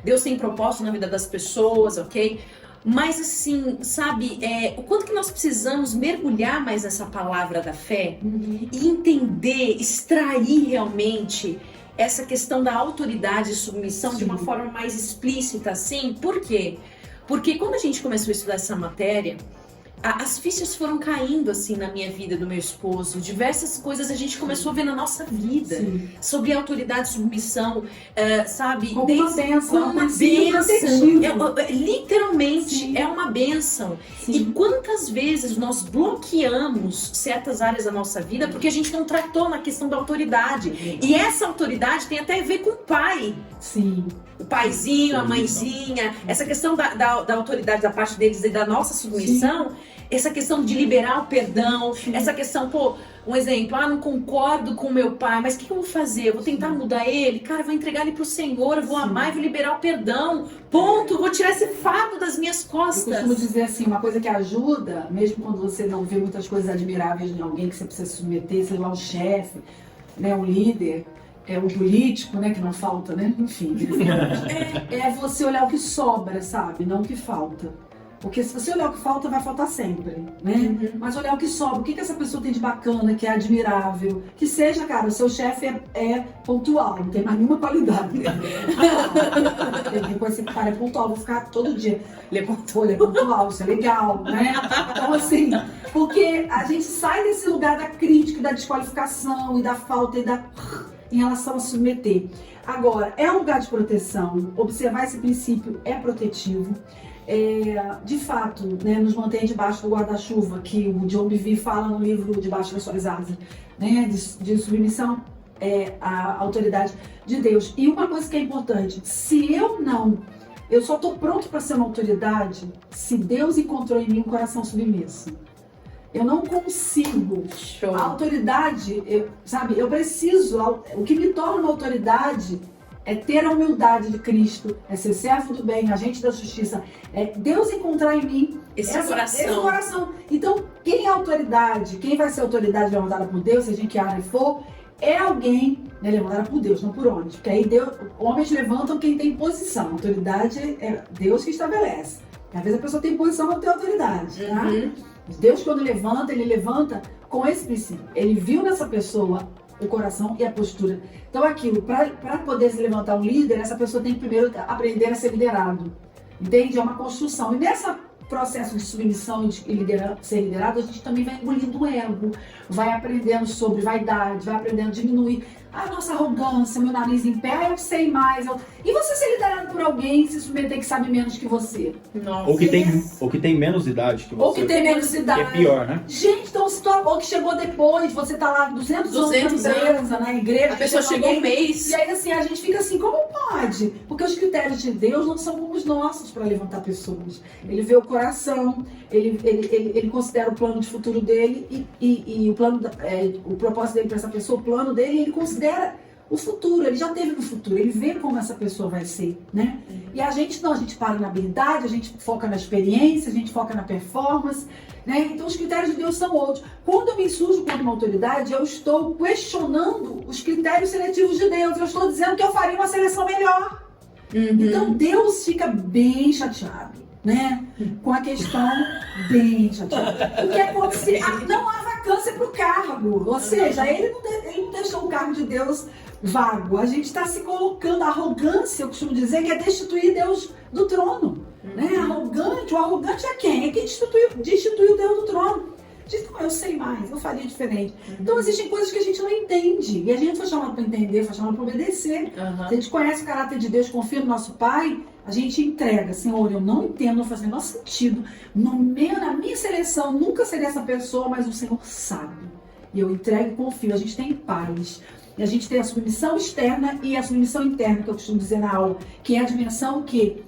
A: Deus tem propósito na vida das pessoas, ok? Mas assim, sabe, o quanto que nós precisamos mergulhar mais nessa palavra da fé e entender, extrair realmente essa questão da autoridade e submissão de uma forma mais explícita, assim. Por quê? Porque quando a gente começou a estudar essa matéria, as fichas foram caindo assim na minha vida, do meu esposo. Diversas coisas a gente começou a ver na nossa vida.
B: Sim.
A: Sobre autoridade e submissão, sabe?
B: Como uma bênção.
A: Como uma bênção. Literalmente, é uma bênção. E quantas vezes nós bloqueamos certas áreas da nossa vida porque a gente não tratou na questão da autoridade. E essa autoridade tem até a ver com o pai.
B: Sim.
A: O paizinho, a mãezinha, essa questão da autoridade da parte deles e da nossa submissão, essa questão de liberar o perdão, essa questão, um exemplo, não concordo com meu pai, mas o que eu vou fazer? Eu vou tentar mudar ele? Cara, eu vou entregar ele pro Senhor, eu vou amar e vou liberar o perdão, ponto, vou tirar esse fardo das minhas costas.
B: Eu costumo dizer assim, uma coisa que ajuda, mesmo quando você não vê muitas coisas admiráveis em alguém que você precisa se submeter, sei lá, um chefe, né, um líder, um político, né, que não falta, né, enfim. É você olhar o que sobra, sabe, não o que falta. Porque se você olhar o que falta, vai faltar sempre, né? Mas olhar o que sobra, o que essa pessoa tem de bacana, que é admirável. Que seja, cara, o seu chefe é pontual, não tem mais nenhuma qualidade. Depois esse cara é pontual, vou ficar todo dia. Ele é pontual, isso é legal, né? Então, assim, porque a gente sai desse lugar da crítica, da desqualificação e da falta em relação a submeter. Agora, é um lugar de proteção, observar esse princípio é protetivo. De fato, né, nos mantém debaixo do guarda-chuva, que o John Bevere fala no livro Debaixo das Suas Asas, né, de submissão à autoridade de Deus. E uma coisa que é importante, eu só estou pronto para ser uma autoridade se Deus encontrou em mim um coração submisso. Eu não consigo.
A: Show.
B: A autoridade, eu preciso, o que me torna uma autoridade é ter a humildade de Cristo, é ser servo do bem, agente da justiça, é Deus encontrar em mim
A: esse coração.
B: Então, quem é autoridade, quem vai ser autoridade levantada por Deus, seja em que área for, é alguém, né, levantada por Deus, não por homens. Porque aí homens levantam quem tem posição, autoridade é Deus que estabelece. Às vezes a pessoa tem posição, não tem autoridade, tá? Deus, quando ele levanta com esse princípio. Ele viu nessa pessoa o coração e a postura. Então, aquilo, para poder se levantar um líder, essa pessoa tem que primeiro aprender a ser liderado. Entende? É uma construção. E nesse processo de submissão e de ser liderado, a gente também vai engolindo o ego, vai aprendendo sobre vaidade, vai aprendendo a diminuir a nossa arrogância, meu nariz em pé, eu sei mais. E você ser liderado por alguém, se submeter que sabe menos que você?
A: Nossa.
C: Ou que tem menos idade que você.
B: Ou que tem menos
C: Que
B: idade.
C: é pior, né?
B: Gente, então ou que chegou depois, você tá lá 200 anos na empresa, na igreja.
A: A pessoa chegou um mês.
B: E aí assim, a gente fica assim, como pode? Porque os critérios de Deus não são como os nossos para levantar pessoas. Ele vê o coração, ele considera o plano de futuro dele e o plano, o propósito dele para essa pessoa, o plano dele, ele considera o futuro, ele já teve no futuro, ele vê como essa pessoa vai ser, né? E a gente não, a gente para na habilidade, a gente foca na experiência, a gente foca na performance, né? Então os critérios de Deus são outros. Quando eu me insurjo contra uma autoridade, eu estou questionando os critérios seletivos de Deus, eu estou dizendo que eu faria uma seleção melhor. Então Deus fica bem chateado, né? Com a questão bem chateada. Porque é como se não há vacância para o cargo. Ou seja, ele não deixou o cargo de Deus vago. A gente está se colocando, a arrogância, eu costumo dizer, que é destituir Deus do trono. Né? O arrogante é quem? É quem destituiu Deus do trono. Diz, não, eu sei mais, eu faria diferente. Então existem coisas que a gente não entende. E a gente foi chamado para entender, foi chamado para obedecer. Se a gente conhece o caráter de Deus, confia no nosso Pai, a gente entrega. Senhor, eu não entendo, não faz o menor sentido. Na minha seleção, nunca seria essa pessoa, mas o Senhor sabe. E eu entrego e confio. A gente tem paz. E a gente tem a submissão externa e a submissão interna, que eu costumo dizer na aula, que é a dimensão que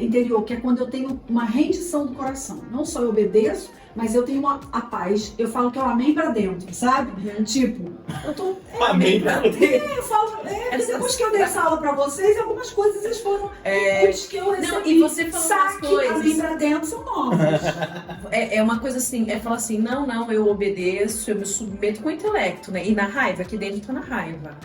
B: interior, que é quando eu tenho uma rendição do coração. Não só eu obedeço, mas eu tenho a paz. Eu falo que é o amém pra dentro, sabe? Tipo, eu tô...
C: Amém pra dentro.
B: Eu falo... porque depois que eu dei essa aula pra vocês, algumas coisas vocês foram... inputs que eu recebi.
A: Não, e você falou
B: saque,
A: umas coisas.
B: amém pra dentro são novas.
A: É uma coisa assim, falar assim, não, eu obedeço, eu me submeto com o intelecto, né? E na raiva, aqui dentro tá na raiva.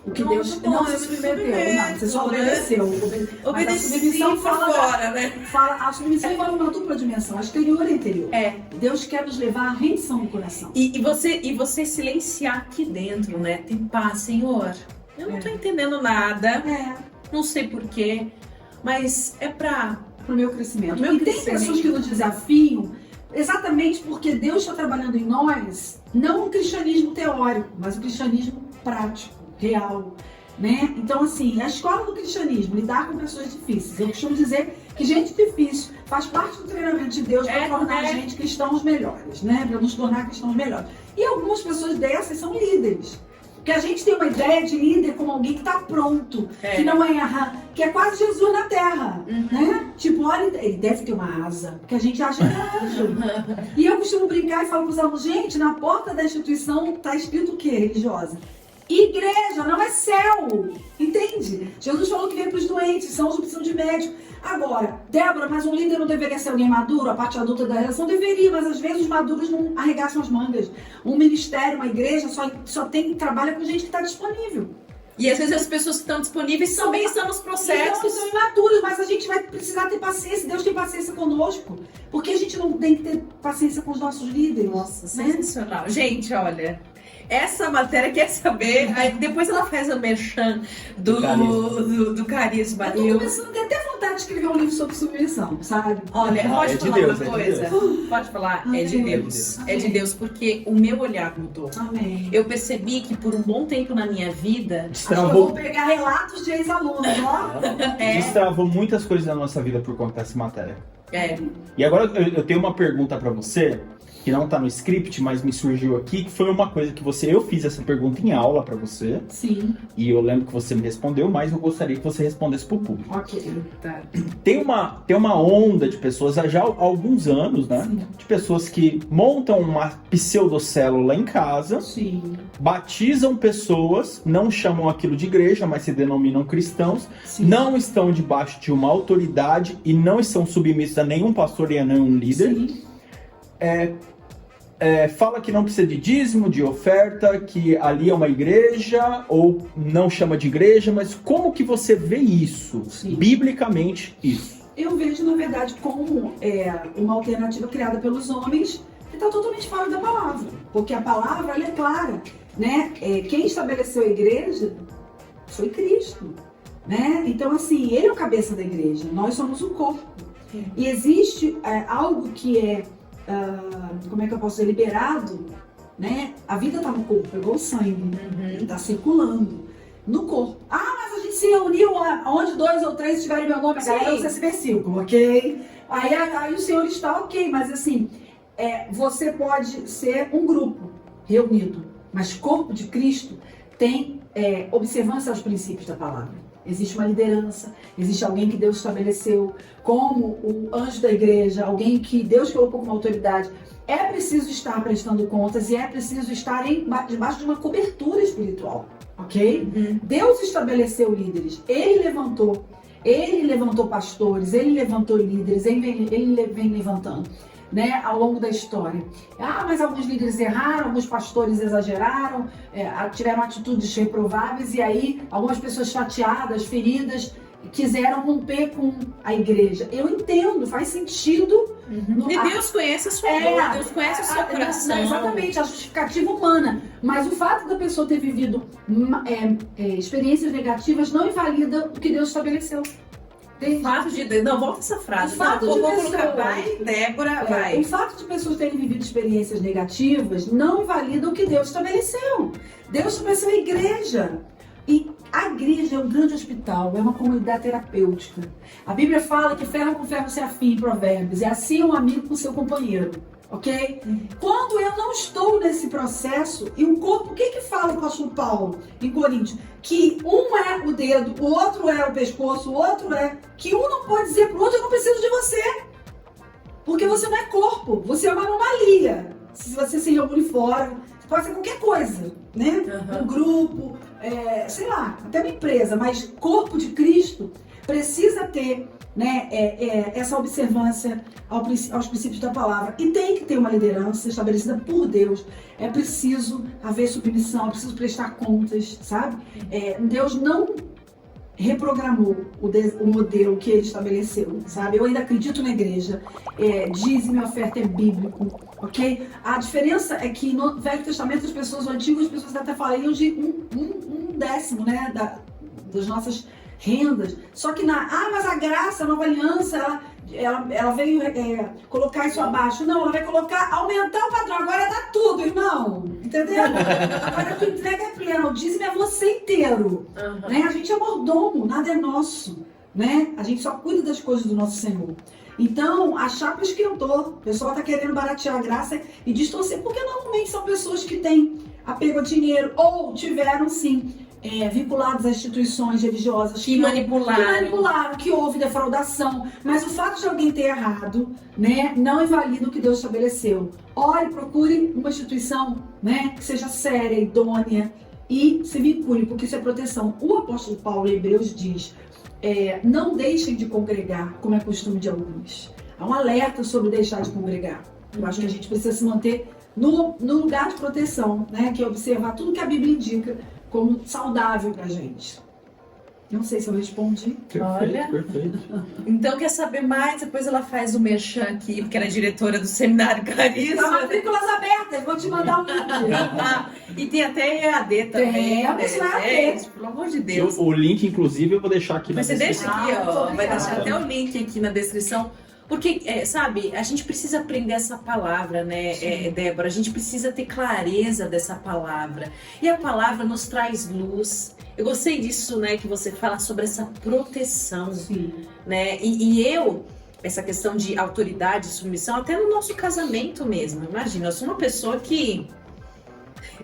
B: O que
A: Não,
B: Deus
A: não,
B: não
A: eu
B: se
A: me
B: submeteu.
A: submeto,
B: Não, você só
A: né?
B: obedeceu. Mas a
A: Obedeci
B: submissão
A: por
B: fala...
A: fora, né?
B: A submissão envolve uma dupla dimensão, exterior e interior. Deus quer nos levar à rendição do coração.
A: E você silenciar aqui dentro, né? Tem paz, Senhor. Eu não tô entendendo nada, não sei porquê, mas é pro
B: meu crescimento.
A: Meu
B: e tem
A: crescimento.
B: pessoas que nos desafiam exatamente porque Deus está trabalhando em nós, não o cristianismo teórico, mas o cristianismo prático, real. Né? Então, assim, a escola do cristianismo, lidar com pessoas difíceis. Eu costumo dizer que gente difícil faz parte do treinamento de Deus para tornar a gente cristãos melhores, né? Para nos tornar cristãos melhores. E algumas pessoas dessas são líderes. Porque a gente tem uma ideia de líder como alguém que está pronto, que não erra, que é quase Jesus na Terra, né? Tipo, olha, ele deve ter uma asa, porque a gente acha que é anjo. E eu costumo brincar e falo para os alunos, gente, na porta da instituição está escrito o quê, religiosa? Igreja, não é céu, entende? Jesus falou que veio para os doentes, são os que precisam de médico. Agora, Débora, mas um líder não deveria ser alguém maduro? A parte adulta da relação deveria, mas às vezes os maduros não arregaçam as mangas. Um ministério, uma igreja trabalha com gente que está disponível.
A: E às vezes as pessoas que estão disponíveis também estão nos processos.
B: Então, são imaturos, mas a gente vai precisar ter paciência. Deus tem paciência conosco. Porque a gente não tem que ter paciência com os nossos líderes.
A: Nossa, sensacional. Gente, olha... Essa matéria quer saber, aí depois ela faz o merchan do carisma.
B: Eu tô começando a ter até vontade de escrever um livro sobre submissão, sabe?
A: Olha, pode falar
C: Deus,
A: uma coisa? Pode falar?
B: Amém.
A: É de Deus. É de Deus, porque o meu olhar mudou.
B: Amém.
A: Eu percebi que por um bom tempo na minha vida...
B: Acho que eu vou pegar relatos de ex-alunos, ó.
C: Destravou muitas coisas da nossa vida por conta dessa matéria.
A: E
C: agora eu tenho uma pergunta pra você, que não tá no script, mas me surgiu aqui, que foi uma coisa que eu fiz essa pergunta em aula pra você.
B: Sim.
C: E eu lembro que você me respondeu, mas eu gostaria que você respondesse pro público.
B: Ok.
A: Tá.
C: Tem uma onda de pessoas, já há alguns anos, né?
B: Sim.
C: De pessoas que montam uma pseudocélula em casa,
B: Sim.
C: batizam pessoas, não chamam aquilo de igreja, mas se denominam cristãos,
B: Sim.
C: não estão debaixo de uma autoridade e não estão submissos a nenhum pastor e a nenhum líder.
B: Sim.
C: Fala que não precisa de dízimo, de oferta, que ali é uma igreja, ou não chama de igreja, mas como que você vê isso,
B: Sim.
C: biblicamente, isso?
B: Eu vejo, na verdade, como uma alternativa criada pelos homens que está totalmente fora da palavra. Porque a palavra, ela é clara, né? Quem estabeleceu a igreja foi Cristo, né? Então, assim, ele é o cabeça da igreja, nós somos o corpo.
A: Sim.
B: E existe algo que como é que eu posso dizer, liberado né? A vida tá no corpo, pegou o sangue, ele tá circulando no corpo. Ah, mas a gente se reuniu onde 2 ou 3 estiverem meu nome, galera, usa esse versículo, ok? Aí o Senhor está ok, mas assim, você pode ser um grupo reunido, mas corpo de Cristo tem observância aos princípios da palavra. Existe uma liderança, existe alguém que Deus estabeleceu como o anjo da igreja, alguém que Deus colocou como autoridade. É preciso estar prestando contas e é preciso estar debaixo de uma cobertura espiritual, ok? Deus estabeleceu líderes, Ele levantou pastores, Ele levantou líderes, Ele vem levantando, né, ao longo da história. Ah, mas alguns líderes erraram, alguns pastores exageraram, tiveram atitudes reprováveis e aí algumas pessoas chateadas, feridas, quiseram romper com a igreja. Eu entendo, faz sentido.
A: E Deus conhece a sua dor, Deus conhece o seu coração.
B: Exatamente, a justificativa humana. Mas o fato da pessoa ter vivido experiências negativas não invalida o que Deus estabeleceu.
A: O fato de... Não, volta essa frase.
B: O fato de pessoas...
A: Vai, Débora, vai.
B: O fato de pessoas terem vivido experiências negativas não invalida o que Deus estabeleceu. Deus estabeleceu a igreja. E a igreja é um grande hospital, é uma comunidade terapêutica. A Bíblia fala que ferro com ferro se afia em Provérbios. É assim um amigo com seu companheiro. Ok? Quando eu não estou nesse processo, e o corpo, o que fala o apóstolo Paulo em Coríntios? Que um é o dedo, o outro é o pescoço, o outro é... Que um não pode dizer pro outro, eu não preciso de você. Porque você não é corpo, você é uma anomalia. Se você se reúne fora, pode ser qualquer coisa, né? Um grupo, sei lá, até uma empresa, mas corpo de Cristo precisa ter, né, essa observância aos princípios da palavra. E tem que ter uma liderança estabelecida por Deus. É preciso haver submissão, é preciso prestar contas, sabe? Deus não reprogramou o modelo que ele estabeleceu, sabe? Eu ainda acredito na igreja. Dízimo e oferta é bíblico, ok? A diferença é que no Velho Testamento as pessoas antigas, as pessoas até falariam de um décimo, né, das nossas rendas. Só que mas a graça, a nova aliança, ela veio colocar isso abaixo. Não, ela vai aumentar o padrão. Agora dá tudo, irmão. Entendeu? Agora a tua entrega é plena. O dízimo é você inteiro. Né? A gente é mordomo, nada é nosso. Né? A gente só cuida das coisas do nosso Senhor. Então, a chapa esquentou. O pessoal está querendo baratear a graça e distorcer. Porque normalmente são pessoas que têm apego a dinheiro ou tiveram, sim, vinculados a instituições religiosas
A: que manipularam,
B: que houve defraudação. Mas o fato de alguém ter errado, né, não invalida o que Deus estabeleceu. Ore, procure uma instituição, né, que seja séria, idônea e se vincule, porque isso é proteção. O apóstolo Paulo em Hebreus diz: não deixem de congregar, como é costume de alguns. Há um alerta sobre deixar de congregar. Eu acho que a gente precisa se manter no lugar de proteção, né, que é observar tudo que a Bíblia indica como saudável pra gente. Não sei se eu respondi.
A: Olha.
C: Perfeito.
A: Então, quer saber mais? Depois ela faz o merchan aqui, porque ela é diretora do Seminário Carisma.
B: Tá, matrículas abertas, vou te mandar um link.
A: E tem até EAD também. Pelo amor de Deus.
C: O link, inclusive, eu vou deixar aqui na descrição.
A: Você deixa aqui, ó. Vai deixar até o link aqui na descrição. Porque, sabe, a gente precisa aprender essa palavra, né, Débora? A gente precisa ter clareza dessa palavra. E a palavra nos traz luz. Eu gostei disso, né, que você fala sobre essa proteção.
B: Sim.
A: Né? Essa questão de autoridade e submissão, até no nosso casamento mesmo. Imagina, eu sou uma pessoa que...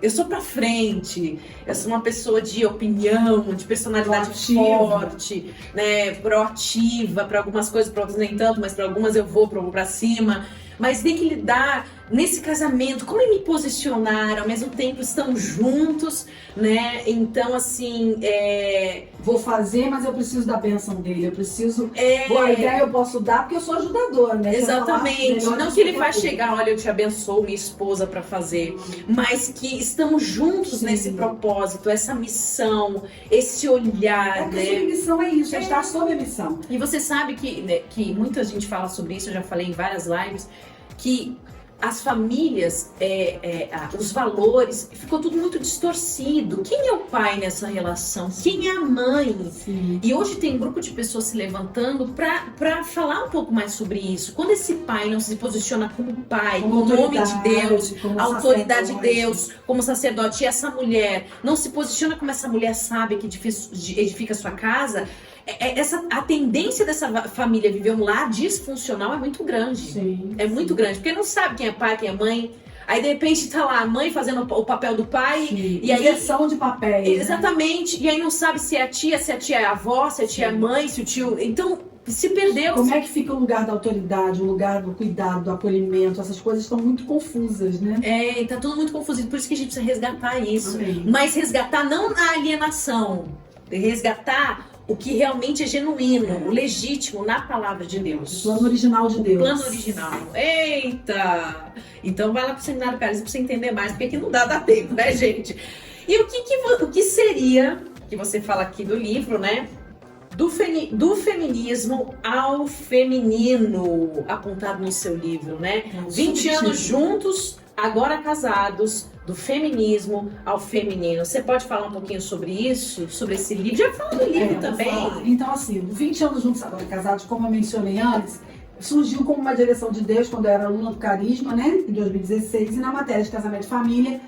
A: Eu sou pra frente, eu sou uma pessoa de opinião, de personalidade forte, né, proativa, para algumas coisas, para outras nem tanto, mas para algumas eu vou pra cima. Mas tem que lidar nesse casamento, como me posicionar, ao mesmo tempo estão juntos, né? Então, assim,
B: vou fazer, mas eu preciso da bênção dele, eu preciso... Boa ideia eu posso dar, porque eu sou ajudadora, né?
A: Exatamente, não que ele vai chegar, olha, eu te abençoo, minha esposa, para fazer, mas que estamos juntos nesse propósito, essa missão, esse olhar,
B: né? A missão é isso, é estar sob a missão.
A: E você sabe que muita gente fala sobre isso, eu já falei em várias lives, que as famílias, os valores, ficou tudo muito distorcido. Quem é o pai nessa relação? Quem é a mãe?
B: Sim.
A: E hoje tem um grupo de pessoas se levantando para falar um pouco mais sobre isso. Quando esse pai não se posiciona como pai, como homem de Deus, a autoridade de Deus, como sacerdote, e essa mulher não se posiciona como essa mulher sábia que edifica a sua casa, a tendência dessa família viver um lar disfuncional é muito grande.
B: Sim,
A: é muito grande, porque não sabe quem é pai, quem é mãe. Aí de repente tá lá a mãe fazendo o papel do pai.
B: Sim.
A: E aí
B: inversão de papéis.
A: Exatamente. Né? E aí não sabe se é a tia é a avó, se a tia é a mãe, se o tio. Então se perdeu.
B: Como é que fica o lugar da autoridade, o lugar do cuidado, do acolhimento? Essas coisas estão muito confusas, né?
A: Tá tudo muito confuso. Por isso que a gente precisa resgatar isso.
B: Amém.
A: Mas resgatar não a alienação, resgatar o que realmente é genuíno, o legítimo na palavra de Deus.
B: O plano original de Deus.
A: O plano original. Eita! Então vai lá pro Seminário Carisma pra você entender mais, porque aqui não dá tempo, né, gente? E o que seria, que você fala aqui do livro, né? Do feminismo ao feminino, apontado no seu livro, né? 20 anos juntos, agora casados, do feminismo ao feminino. Você pode falar um pouquinho sobre isso? Sobre esse livro? Já falou do livro também.
B: Então, assim, 20 anos juntos, agora casados, como eu mencionei antes, surgiu como uma direção de Deus quando eu era aluna do Carisma, né? Em 2016, e na matéria de casamento e família,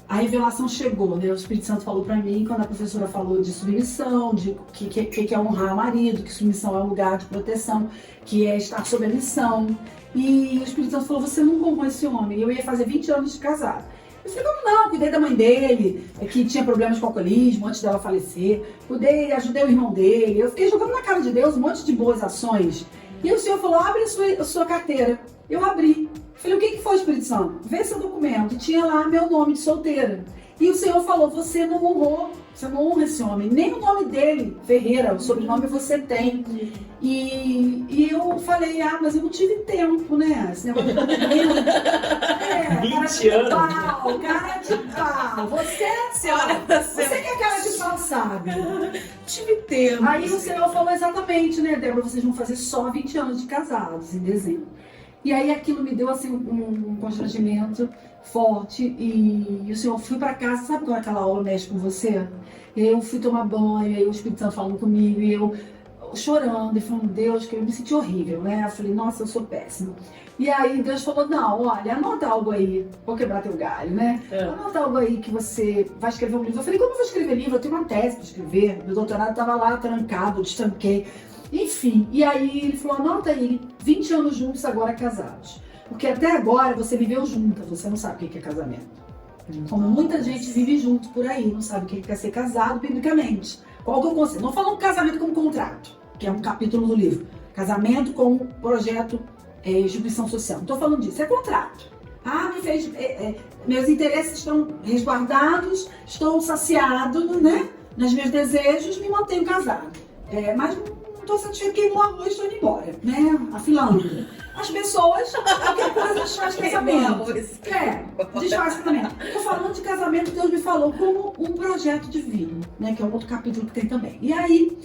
B: a revelação chegou, né? O Espírito Santo falou pra mim, quando a professora falou de submissão, de que é honrar o marido, que submissão é um lugar de proteção, que é estar sob a missão. E o Espírito Santo falou, você nunca honrou esse homem. Eu ia fazer 20 anos de casado. Eu falei, como não? Cuidei da mãe dele, que tinha problemas com alcoolismo antes dela falecer. Ajudei o irmão dele. Eu fiquei jogando na cara de Deus um monte de boas ações. E o Senhor falou, abre a sua carteira. Eu abri. Falei, o que foi, Espírito Santo? Vê seu documento. E tinha lá meu nome de solteira. E o Senhor falou, você não honrou, você não honra esse homem. Nem o nome dele, Ferreira, o sobrenome você tem. E eu falei, mas eu não tive tempo, né? Esse negócio de documento.
C: 20 anos.
B: Cara de pau. Você que é cara de pau, sabe?
A: Tive tempo.
B: Aí o Senhor falou exatamente, né, Débora? Vocês vão fazer só 20 anos de casados em dezembro. E aí aquilo me deu assim um constrangimento forte e o Senhor, fui pra casa, sabe quando aquela aula mexe com você? E aí eu fui tomar banho, e aí o Espírito Santo falando comigo e eu chorando e falando, Deus, que eu me senti horrível, né? Eu falei, nossa, eu sou péssima. E aí Deus falou, não, olha, anota algo aí, vou quebrar teu galho, né? Anota algo aí que você vai escrever um livro. Eu falei, como eu vou escrever livro? Eu tenho uma tese pra escrever, meu doutorado tava lá trancado, eu destanquei. Enfim, e aí ele falou, anota aí, 20 anos juntos, agora casados. Porque até agora você viveu junta, você não sabe o que é casamento. Como muita gente vive junto por aí, não sabe o que é ser casado biblicamente. Qual que é o conceito? Não falando casamento como contrato, que é um capítulo do livro. Casamento como projeto, instituição social. Não estou falando disso, é contrato. Meus interesses estão resguardados, estou saciado, né? Nos meus desejos, me mantenho casado. Mas estou satisfeito, queimou arroz, estou indo embora, né? Afilando. As pessoas, qualquer coisa, desfaz casamento. Desfaz casamento. Estou falando de casamento, Deus me falou como um projeto divino, né? Que é um outro capítulo que tem também. E aí,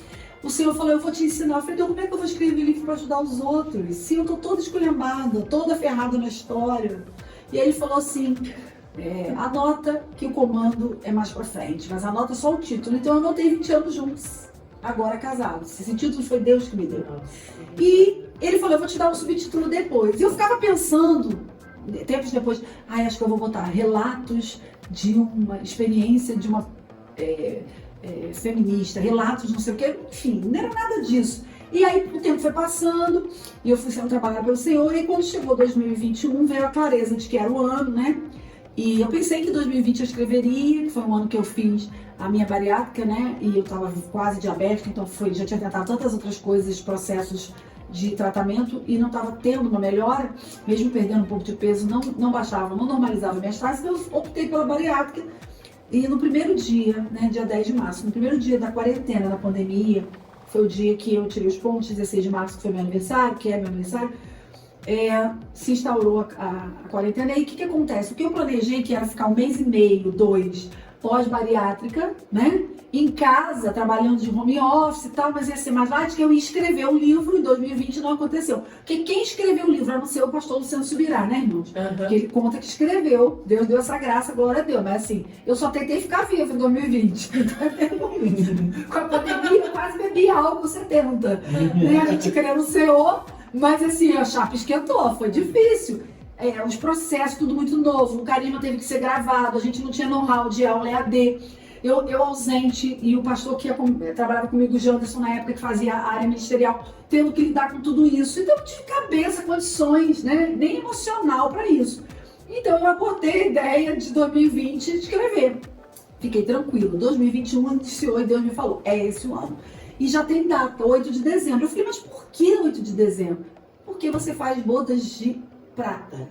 B: o Senhor falou, eu vou te ensinar. Eu falei, então como é que eu vou escrever livro para ajudar os outros? Se eu estou toda esculhambada, toda ferrada na história. E aí ele falou assim, anota que o comando é mais pra frente, mas anota só o título. Então eu anotei 20 anos juntos, agora casados. Esse título foi Deus que me deu. E ele falou, eu vou te dar um subtítulo depois. E eu ficava pensando, tempos depois, acho que eu vou botar relatos de uma experiência de uma feminista, relatos não sei o que, enfim, não era nada disso. E aí o tempo foi passando e eu fui sendo trabalhada pelo Senhor e quando chegou 2021 veio a clareza de que era o ano, né? E eu pensei que 2020 eu escreveria, que foi um ano que eu fiz a minha bariátrica, né? E eu estava quase diabética, então já tinha tentado tantas outras coisas, processos de tratamento e não estava tendo uma melhora, mesmo perdendo um pouco de peso, não baixava, não normalizava minhas taxas, então eu optei pela bariátrica. E no primeiro dia, né, dia 10 de março, no primeiro dia da quarentena, da pandemia, foi o dia que eu tirei os pontos, 16 de março, que foi meu aniversário, que é meu aniversário, se instaurou a quarentena. E aí o que acontece? O que eu planejei, que era ficar 1 mês e meio, 2, pós-bariátrica, né? Em casa, trabalhando de home office e tal, mas ia ser mais light, que eu ia escrever um livro, em 2020 não aconteceu. Porque quem escreveu o livro, a não ser o pastor Luciano Subirá, né, irmãos? Porque ele conta que escreveu, Deus deu essa graça, glória a Deus. Mas assim, eu só tentei ficar viva em 2020. Com a pandemia, eu quase bebi álcool 70. Né? A gente queria no Senhor, mas assim, a chapa esquentou, foi difícil. Os processos, tudo muito novo, o carisma teve que ser gravado, a gente não tinha know-how de aula EAD. Eu ausente, e o pastor que trabalhava comigo, o Janderson, na época que fazia a área ministerial, tendo que lidar com tudo isso. Então eu não tive cabeça, condições, né? Nem emocional para isso. Então eu aportei a ideia de 2020 de escrever. Fiquei tranquilo. 2021 iniciou e Deus me falou, é esse o ano. E já tem data, 8 de dezembro. Eu falei, mas por que 8 de dezembro? Porque você faz bodas de prata.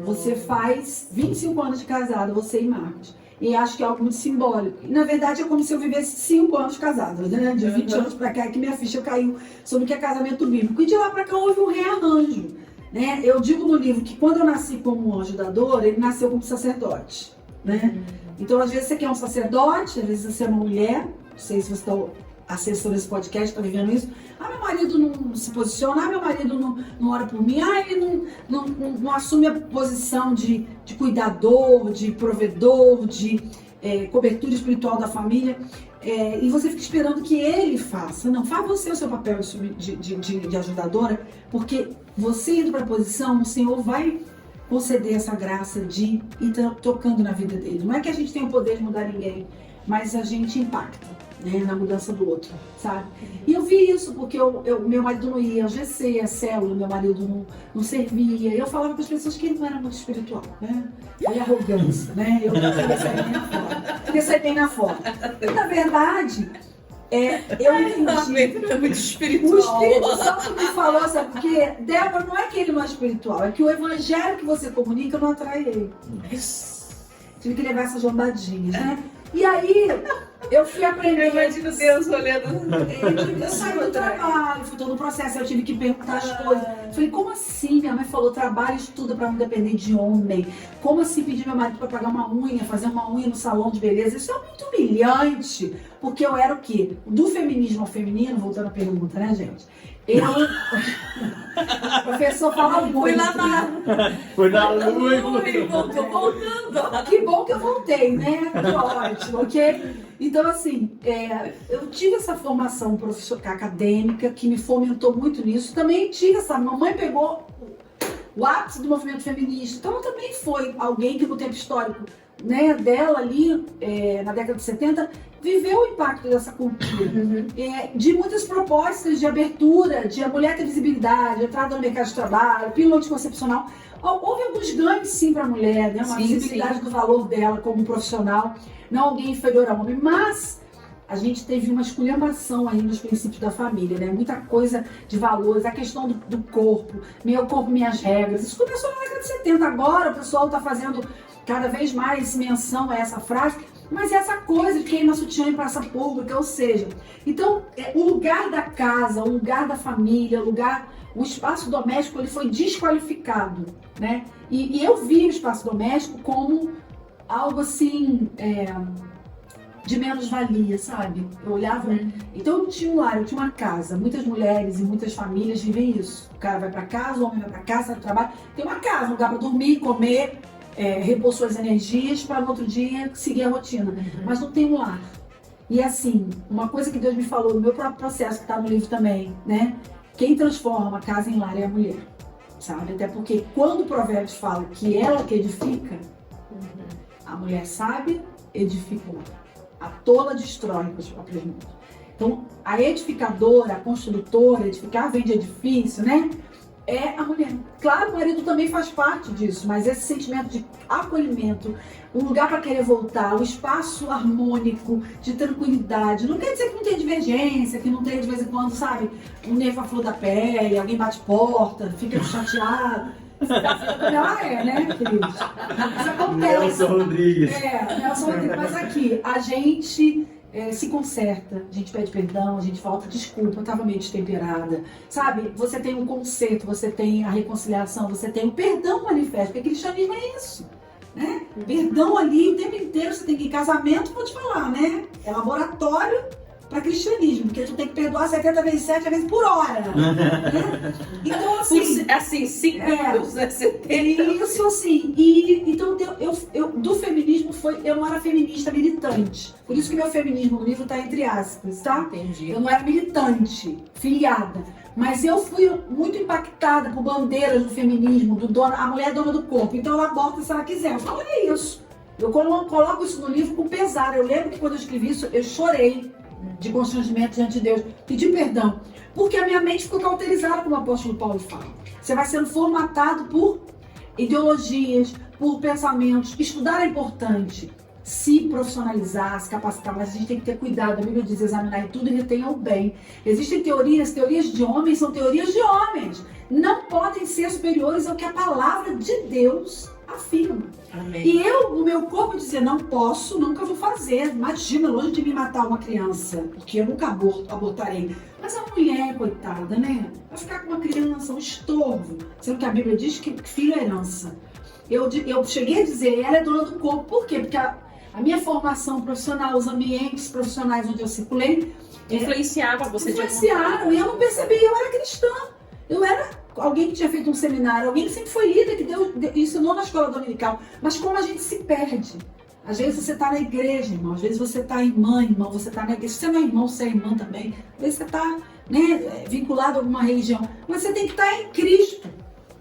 B: Você faz 25 anos de casado, você e Marcos. E acho que é algo muito simbólico. E, na verdade, é como se eu vivesse 5 anos casada, né? De 20 anos pra cá, que minha ficha caiu sobre o que é casamento bíblico. E de lá pra cá houve um rearranjo, né? Eu digo no livro que quando eu nasci como um ajudador, ele nasceu como sacerdote, né? Então, às vezes você quer um sacerdote, às vezes você é uma mulher, não sei se você está acessando esse podcast, está vivendo isso. Meu marido não se posiciona, meu marido não ora por mim, ele não assume a posição de cuidador, de provedor, de cobertura espiritual da família. E você fica esperando que ele faça. Não, faz você o seu papel de ajudadora, porque você indo para a posição, o Senhor vai conceder essa graça de ir tocando na vida dele. Não é que a gente tem o poder de mudar ninguém, mas a gente impacta, né, na mudança do outro, sabe? E eu vi isso porque meu marido não ia ao GC, a célula, meu marido não servia. Eu falava para as pessoas que ele não era muito espiritual, né? Foi arrogância, né? Eu queria sair bem na foto. E, na verdade, eu entendi.
A: É muito espiritual.
B: O Espírito Santo me falou, sabe? Porque, Débora, não é que ele não é espiritual, é que o evangelho que você comunica não atrai ele. Tive que levar essas lombadinhas, né? E aí, eu fui aprender.
A: Eu imagino Deus olhando.
B: Eu saí do trabalho, fui todo o processo, eu tive que perguntar as coisas. Falei, como assim? Minha mãe falou, trabalho e estuda pra não depender de homem. Como assim pedir meu marido pra pagar uma unha, fazer uma unha no salão de beleza? Isso é muito humilhante. Porque eu era o quê? Do feminismo ao feminino, voltando à pergunta, né, gente? O professor fala muito.
C: Foi na lua
A: e voltou voltando.
B: Que bom que eu voltei, né? Que ótimo, ok? Então, assim, eu tive essa formação profissional, acadêmica, que me fomentou muito nisso. Também tive essa... Mamãe pegou o ápice do movimento feminista. Então, ela também foi alguém que, no tempo histórico, né, dela ali, na década de 70, viveu o impacto dessa cultura. De muitas propostas de abertura, de a mulher ter visibilidade, entrada no mercado de trabalho, pílula anticoncepcional. Houve alguns ganhos, sim, para a mulher, né? Uma visibilidade do valor dela como profissional, não alguém inferior ao homem, mas a gente teve uma esculhambação aí nos princípios da família, né? Muita coisa de valores, a questão do corpo, meu corpo, minhas regras. Isso começou na década de 70, agora o pessoal está fazendo cada vez mais menção a essa frase, mas essa coisa de queima sutiã em praça pública, ou seja, então o lugar da casa, o lugar da família, o espaço doméstico, ele foi desqualificado, né? E eu vi o espaço doméstico como algo assim, de menos-valia, sabe? Eu olhava, então eu tinha um lar, eu tinha uma casa, muitas mulheres e muitas famílias vivem isso. O cara vai pra casa, o homem vai pra casa, sai do trabalho, tem uma casa, um lugar pra dormir, comer, repor suas energias para no outro dia seguir a rotina, mas não tem um lar. E assim, uma coisa que Deus me falou no meu próprio processo, que está no livro também, né? Quem transforma a casa em lar é a mulher, sabe? Até porque quando o Provérbios fala que ela que edifica, a mulher sábia edifica o lar. A tola destrói com as próprias mãos. Então, a edificadora, a construtora, edificar vem de edifício, né? É a mulher. Claro, o marido também faz parte disso, mas esse sentimento de acolhimento, um lugar para querer voltar, um espaço harmônico, de tranquilidade. Não quer dizer que não tem divergência, que não tem de vez em quando, sabe, um nervo à flor da pele, alguém bate porta, fica chateado. Ela né, queridos? Isso acontece.
C: Nelson Rodrigues.
B: Nelson Rodrigues. Mas aqui, a gente se conserta, a gente pede perdão, a gente volta, desculpa, eu estava meio destemperada, sabe? Você tem um conserto, você tem a reconciliação, você tem o perdão manifesto, porque cristianismo é isso, né? Perdão ali o tempo inteiro, você tem que ir em casamento, vou te falar, né? É laboratório para cristianismo, porque tu tem que perdoar 70 vezes 7 vezes por hora. Né? Então,
A: assim 5 minutos, né? 70.
B: Isso, assim. E então, eu do feminismo eu não era feminista militante. Por isso que meu feminismo no livro tá entre aspas, tá?
A: Entendi.
B: Eu não era militante, filiada. Mas eu fui muito impactada por bandeiras do feminismo, a mulher é dona do corpo, então ela aborta se ela quiser. Eu falo, é isso. Eu coloco isso no livro com pesar. Eu lembro que quando eu escrevi isso, eu chorei de constrangimento diante de Deus, pedi perdão, porque a minha mente ficou cauterizada, como o apóstolo Paulo fala. Você vai sendo formatado por ideologias, por pensamentos. Estudar é importante, se profissionalizar, se capacitar, mas a gente tem que ter cuidado. A Bíblia diz examinar em tudo e retenha o bem. Existem teorias de homens são teorias de homens. Não podem ser superiores ao que a palavra de Deus afirma.
A: Amém.
B: E eu, no meu corpo, dizia, não posso, nunca vou fazer. Imagina, longe de me matar uma criança, porque eu nunca abortarei. Mas a mulher, coitada, né? Vai ficar com uma criança, um estorvo. Sendo que a Bíblia diz que filho é herança. Eu cheguei a dizer, ela é dona do corpo. Por quê? Porque a minha formação profissional, os ambientes profissionais onde eu circulei...
A: Influenciava você de alguma
B: Influenciaram,
A: forma.
B: e eu não percebi, eu era cristã. Eu era alguém que tinha feito um seminário, alguém que sempre foi líder, que Deus ensinou na escola dominical. Mas como a gente se perde. Às vezes você está na igreja, irmão. Às vezes você está irmã, irmão. Você está na igreja. Se você não é irmão, você é irmã também. Às vezes você está, né, vinculado a alguma religião. Mas você tem que estar em Cristo.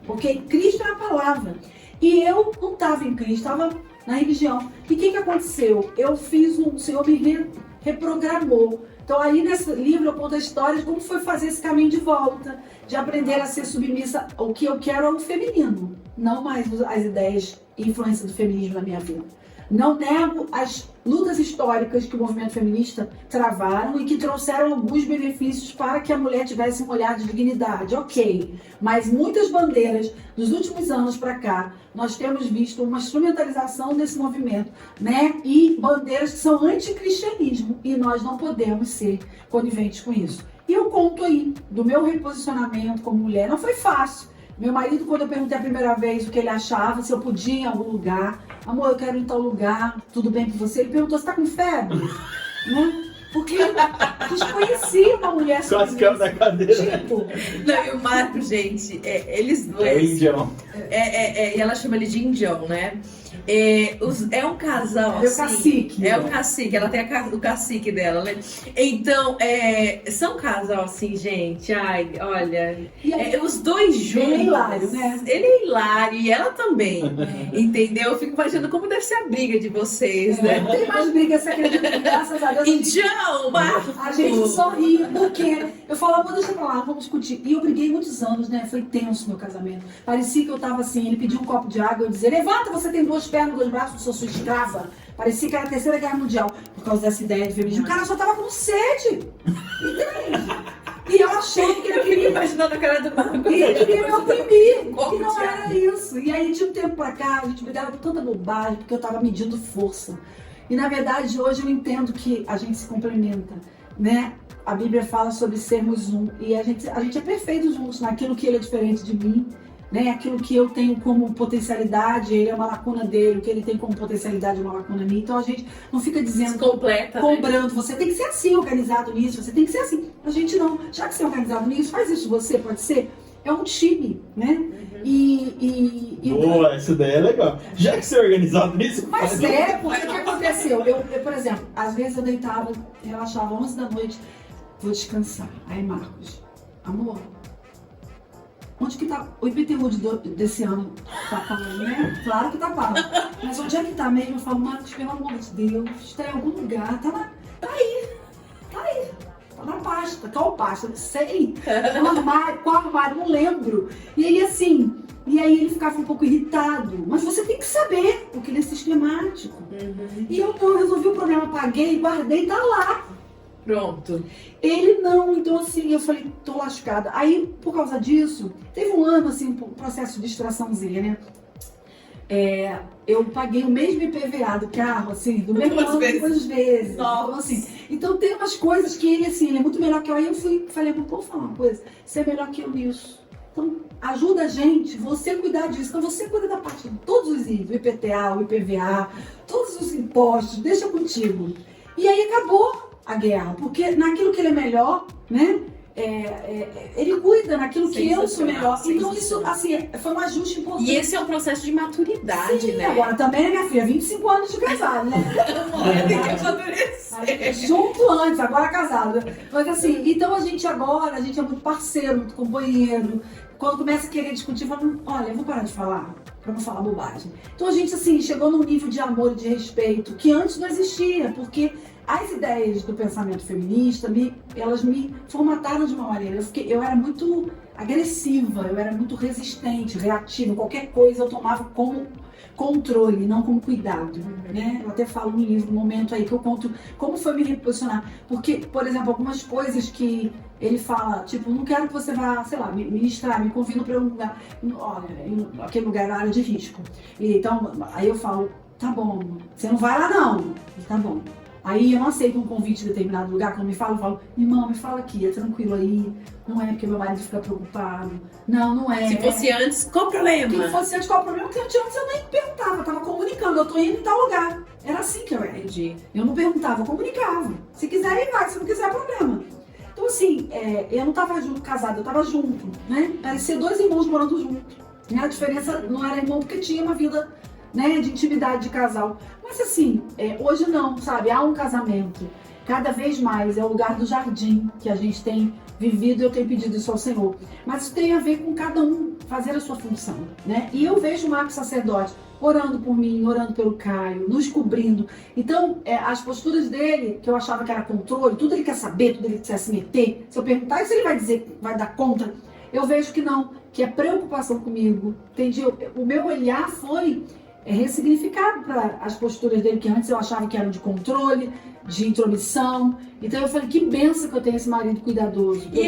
B: Porque Cristo é a palavra. E eu não estava em Cristo, estava na religião. E o que aconteceu? O Senhor me reprogramou. Então aí nesse livro eu conto a história de como foi fazer esse caminho de volta, de aprender a ser submissa. O que eu quero é o feminino, não mais as ideias e influência do feminismo na minha vida. Não nego as lutas históricas que o movimento feminista travaram e que trouxeram alguns benefícios para que a mulher tivesse um olhar de dignidade, ok. Mas muitas bandeiras dos últimos anos para cá, nós temos visto uma instrumentalização desse movimento, né? E bandeiras que são anticristianismo, e nós não podemos ser coniventes com isso. E eu conto aí do meu reposicionamento como mulher. Não foi fácil. Meu marido, quando eu perguntei a primeira vez o que ele achava, se eu podia ir em algum lugar, amor, eu quero ir em tal lugar, tudo bem com você? Ele perguntou, você tá com febre? Né? Porque eu desconhecia uma mulher assim.
C: Quase caiu da cadeira.
B: Tipo,
A: Não, e o Marco, gente, eles dois...
C: É índião.
A: E ela chama ele de indião, né? É um casal,
B: é o
A: assim...
B: cacique.
A: É o cacique, ela tem o cacique dela, né? Então, são um casal assim, gente, ai, olha...
B: E aí,
A: os dois juntos...
B: ele é hilário, né?
A: Ele é hilário e ela também, entendeu? Eu fico imaginando como deve ser a briga de vocês, né?
B: Não tem mais briga, você acredita? Graças a Deus.
A: Indião, Marco!
B: A gente sorria, porque eu falava, amor, deixa pra lá, vamos discutir. E eu briguei muitos anos, né? Foi tenso meu casamento. Parecia que eu tava assim, ele pediu um copo de água, eu dizia, levanta, você tem 2 pernas, 2 braços, sou sua escrava. Parecia que era a Terceira Guerra Mundial, por causa dessa ideia de feminismo. O cara só tava com sede. Entende? E eu achei que ele queria...
A: imaginando a cara do Marco.
B: E ele queria me oprimir,
A: Como
B: que não
A: que é?
B: era isso. E aí, de um tempo pra cá, a gente brigava por tanta bobagem, porque eu tava medindo força. E, na verdade, hoje eu entendo que a gente se complementa, né? A Bíblia fala sobre sermos um. E a gente é perfeito juntos naquilo que ele é diferente de mim, né? Aquilo que eu tenho como potencialidade, ele é uma lacuna dele, o que ele tem como potencialidade é uma lacuna minha. Então, a gente não fica dizendo...
A: Completa, né?
B: Cobrando, você tem que ser assim, organizado nisso, você tem que ser assim. A gente não. Já que você é organizado nisso, faz isso você, pode ser. É um time, né?
C: Boa, essa ideia é legal. Já que você é organizado nisso,
B: Mas
C: faz
B: porque o que aconteceu? Eu, por exemplo, às vezes eu deitava, relaxava 11 da noite, vou descansar. Aí, Marcos, amor, onde que tá o IPTU desse ano? Tá pago, né? Claro que tá pago. Mas onde é que tá mesmo? Eu falo, Marcos, pelo amor de Deus, tá em algum lugar, tá aí. Tá na pasta. Qual pasta? Não sei. No armário, qual armário? Não lembro. E aí, assim, ele ficava um pouco irritado. Mas você tem que saber, porque ele é sistemático. E eu resolvi o problema, apaguei, guardei, tá lá.
A: Pronto.
B: Ele não, então assim, eu falei, tô lascada. Aí, por causa disso, teve um ano, assim, um processo de distraçãozinha, né? Eu paguei o mesmo IPVA do carro, assim, do mesmo ano duas vezes. Então, assim, então tem umas coisas que ele, assim, ele é muito melhor que eu. Aí eu falei, vou falar uma coisa, você é melhor que eu nisso. Então, ajuda a gente, você cuidar disso. Então, você cuida da parte de todos os itens, o IPTA, o IPVA, todos os impostos, deixa contigo. E aí acabou a guerra, porque naquilo que ele é melhor, né? Ele cuida naquilo que eu sou melhor. Então isso, assim, foi um ajuste importante.
A: E esse é um processo de maturidade,
B: Sim,
A: né?
B: Agora também, minha filha, 25 anos de casado, né?
A: Tem que amadurecer.
B: Junto antes, agora casado. Mas assim, então a gente é muito parceiro, muito companheiro. Quando começa a querer discutir, fala, olha, eu vou parar de falar, pra não falar bobagem. Então a gente, assim, chegou num nível de amor e de respeito que antes não existia, porque as ideias do pensamento feminista, elas me formataram de uma maneira. Eu era muito agressiva, eu era muito resistente, reativa. Qualquer coisa eu tomava como controle, não como cuidado, né? Eu até falo no livro, no momento aí que eu conto como foi me reposicionar. Porque, por exemplo, algumas coisas que ele fala, tipo, não quero que você vá, sei lá, ministrar, me convida para um lugar, olha, aquele lugar na área de risco. E, então, aí eu falo, tá bom, você não vai lá não, tá bom. Aí eu não aceito um convite de determinado lugar, quando me fala, eu falo, irmão, me fala aqui, é tranquilo aí, não é porque meu marido fica preocupado, não é.
A: Se fosse antes, qual o problema?
B: Se fosse antes, qual o problema? Porque antes eu nem perguntava, eu tava comunicando, eu tô indo em tal lugar. Era assim que eu era.
A: Entendi.
B: Eu não perguntava, eu comunicava. Se quiser, ir vai, se não quiser, é problema. Então assim, eu não tava junto, casado, eu tava junto, né? Parecia dois irmãos morando juntos. Né? A diferença não era irmão porque tinha uma vida, né, de intimidade de casal. Mas assim, hoje não, sabe? Há um casamento. Cada vez mais é o lugar do jardim que a gente tem vivido e eu tenho pedido isso ao Senhor. Mas isso tem a ver com cada um fazer a sua função, né? E eu vejo o Marcos sacerdote orando por mim, orando pelo Caio, nos cobrindo. Então, as posturas dele, que eu achava que era controle, tudo ele quer saber, tudo ele quer se meter. Se eu perguntar isso, ele vai dizer, vai dar conta. Eu vejo que não, que é preocupação comigo. Entendi? O meu olhar foi ressignificado para as posturas dele, que antes eu achava que eram de controle, de intromissão. Então eu falei, que benção que eu tenho esse marido cuidadoso.
A: E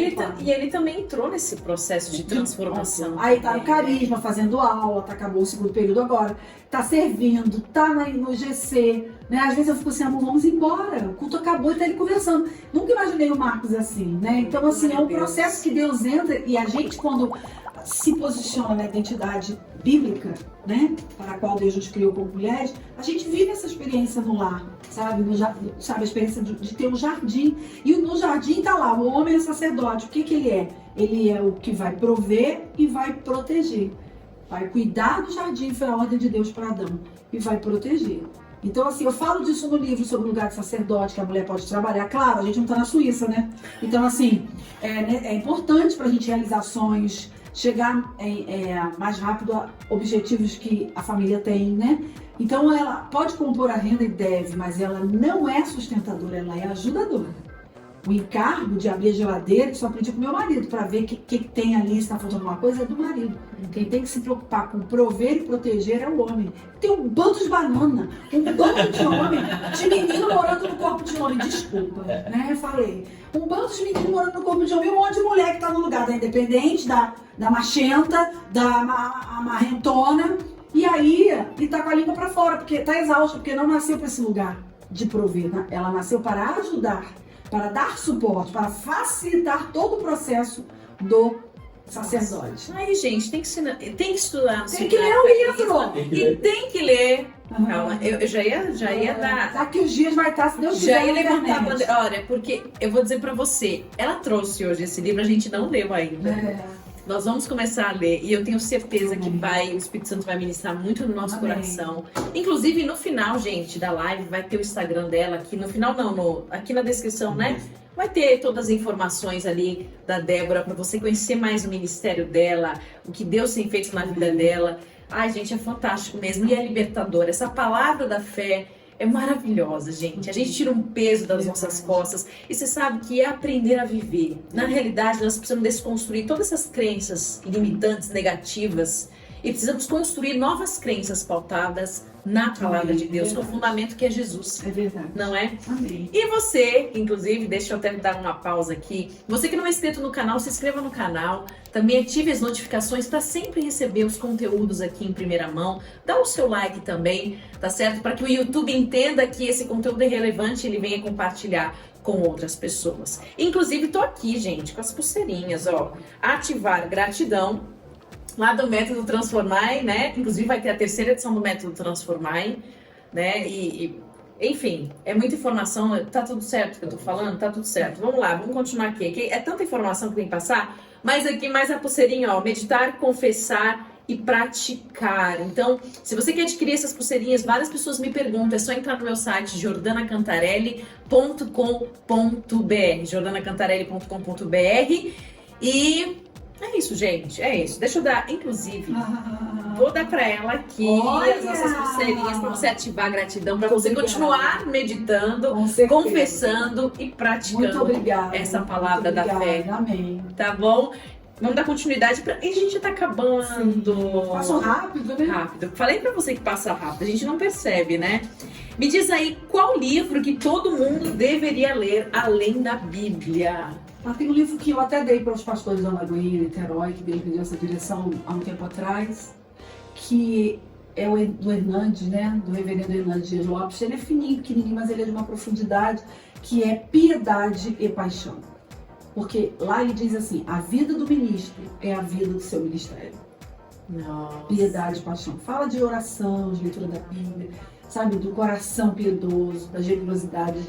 A: ele também entrou nesse processo de transformação.
B: Aí tá no carisma, fazendo aula, acabou o segundo período agora, tá servindo, tá no GC, né? Às vezes eu fico assim, amor, vamos embora, o culto acabou e tá ele conversando. Nunca imaginei o Marcos assim, né? Então assim, é um processo que Deus entra e a gente quando se posiciona na identidade bíblica, né, para a qual Deus nos criou como mulheres, a gente vive essa experiência no lar, sabe, sabe a experiência de ter um jardim, e no jardim tá lá, o homem é sacerdote, o que ele é? Ele é o que vai prover e vai proteger, vai cuidar do jardim, foi a ordem de Deus para Adão, e vai proteger. Então assim, eu falo disso no livro sobre o lugar de sacerdote, que a mulher pode trabalhar, claro, a gente não tá na Suíça, né, então assim, é importante pra gente realizar sonhos, chegar mais rápido a objetivos que a família tem, né? Então ela pode compor a renda e deve, mas ela não é sustentadora, ela é ajudadora. O encargo de abrir a geladeira, só aprendi com meu marido, para ver o que tem ali, se está faltando alguma coisa, é do marido. Quem tem que se preocupar com prover e proteger é o homem. Tem um bando de banana, um bando de homem, de menino morando no corpo de homem, desculpa, né? Eu falei. Um bando de menino morando no corpo de homem e um monte de mulher que tá no lugar da independente, da machenta, da marrentona, e aí, e tá com a língua pra fora, porque tá exausta, porque não nasceu pra esse lugar de prover, né? Ela nasceu para ajudar, para dar suporte, para facilitar todo o processo do sacerdote.
A: Aí, gente, tem que estudar.
B: Tem que ler o livro.
A: E tem que ler. Calma, eu já ia dar.
B: Daqui uns dias vai estar, se Deus
A: Já
B: quiser,
A: ia
B: na
A: levantar a
B: internet.
A: bandeira. Olha, porque eu vou dizer pra você, ela trouxe hoje esse livro, a gente não leu ainda. Nós vamos começar a ler e eu tenho certeza que o Espírito Santo vai ministrar muito no nosso coração. Inclusive, no final, gente, da live, vai ter o Instagram dela aqui. No final, não, aqui na descrição, né? Vai ter todas as informações ali da Débora para você conhecer mais o ministério dela, o que Deus tem feito na vida dela. Ai, gente, é fantástico mesmo e é libertador. Essa palavra da fé é maravilhosa, gente. A gente tira um peso das nossas costas e você sabe que é aprender a viver. Na realidade, nós precisamos desconstruir todas essas crenças limitantes, negativas e precisamos construir novas crenças pautadas na palavra de Deus, no fundamento que é Jesus.
B: É verdade.
A: Não é?
B: Amém.
A: E você, inclusive, deixa eu até dar uma pausa aqui. Você que não é inscrito no canal, se inscreva no canal. Também ative as notificações para sempre receber os conteúdos aqui em primeira mão. Dá o seu like também, tá certo? Para que o YouTube entenda que esse conteúdo é relevante e ele venha compartilhar com outras pessoas. Inclusive, tô aqui, gente, com as pulseirinhas, ó. Ativar gratidão, lá do Método Transformar, né? Inclusive, vai ter a 3ª edição do Método Transformar, né? Enfim, é muita informação. Tá tudo certo que eu tô falando? Tá tudo certo. Vamos lá, vamos continuar aqui. É tanta informação que tem que passar, mas aqui mais a pulseirinha, ó. Meditar, confessar e praticar. Então, se você quer adquirir essas pulseirinhas, várias pessoas me perguntam, é só entrar no meu site jordanacantarelli.com.br, jordanacantarelli.com.br, e é isso, gente, é isso. Deixa eu dar, inclusive, vou dar pra ela aqui as nossas pulseirinhas pra você ativar a gratidão, pra você continuar meditando, confessando e praticando
B: Muito obrigada,
A: essa palavra da fé.
B: Amém.
A: Tá bom? Vamos dar continuidade pra... E a gente já tá acabando.
B: Passou rápido, né?
A: Rápido. Falei pra você que passa rápido, a gente não percebe, né? Me diz aí, qual livro que todo mundo deveria ler além da Bíblia?
B: Tem um livro que eu até dei para os pastores da Lagoinha, Niterói, que Deus me deu essa direção há um tempo atrás, que é o do Hernandes, né? Do reverendo Hernandes Dias Lopes. Ele é fininho, pequenininho, mas ele é de uma profundidade, que é piedade e paixão. Porque lá ele diz assim, a vida do ministro é a vida do seu ministério.
A: Nossa.
B: Piedade e paixão. Fala de oração, de leitura da Bíblia, sabe? Do coração piedoso, da generosidade.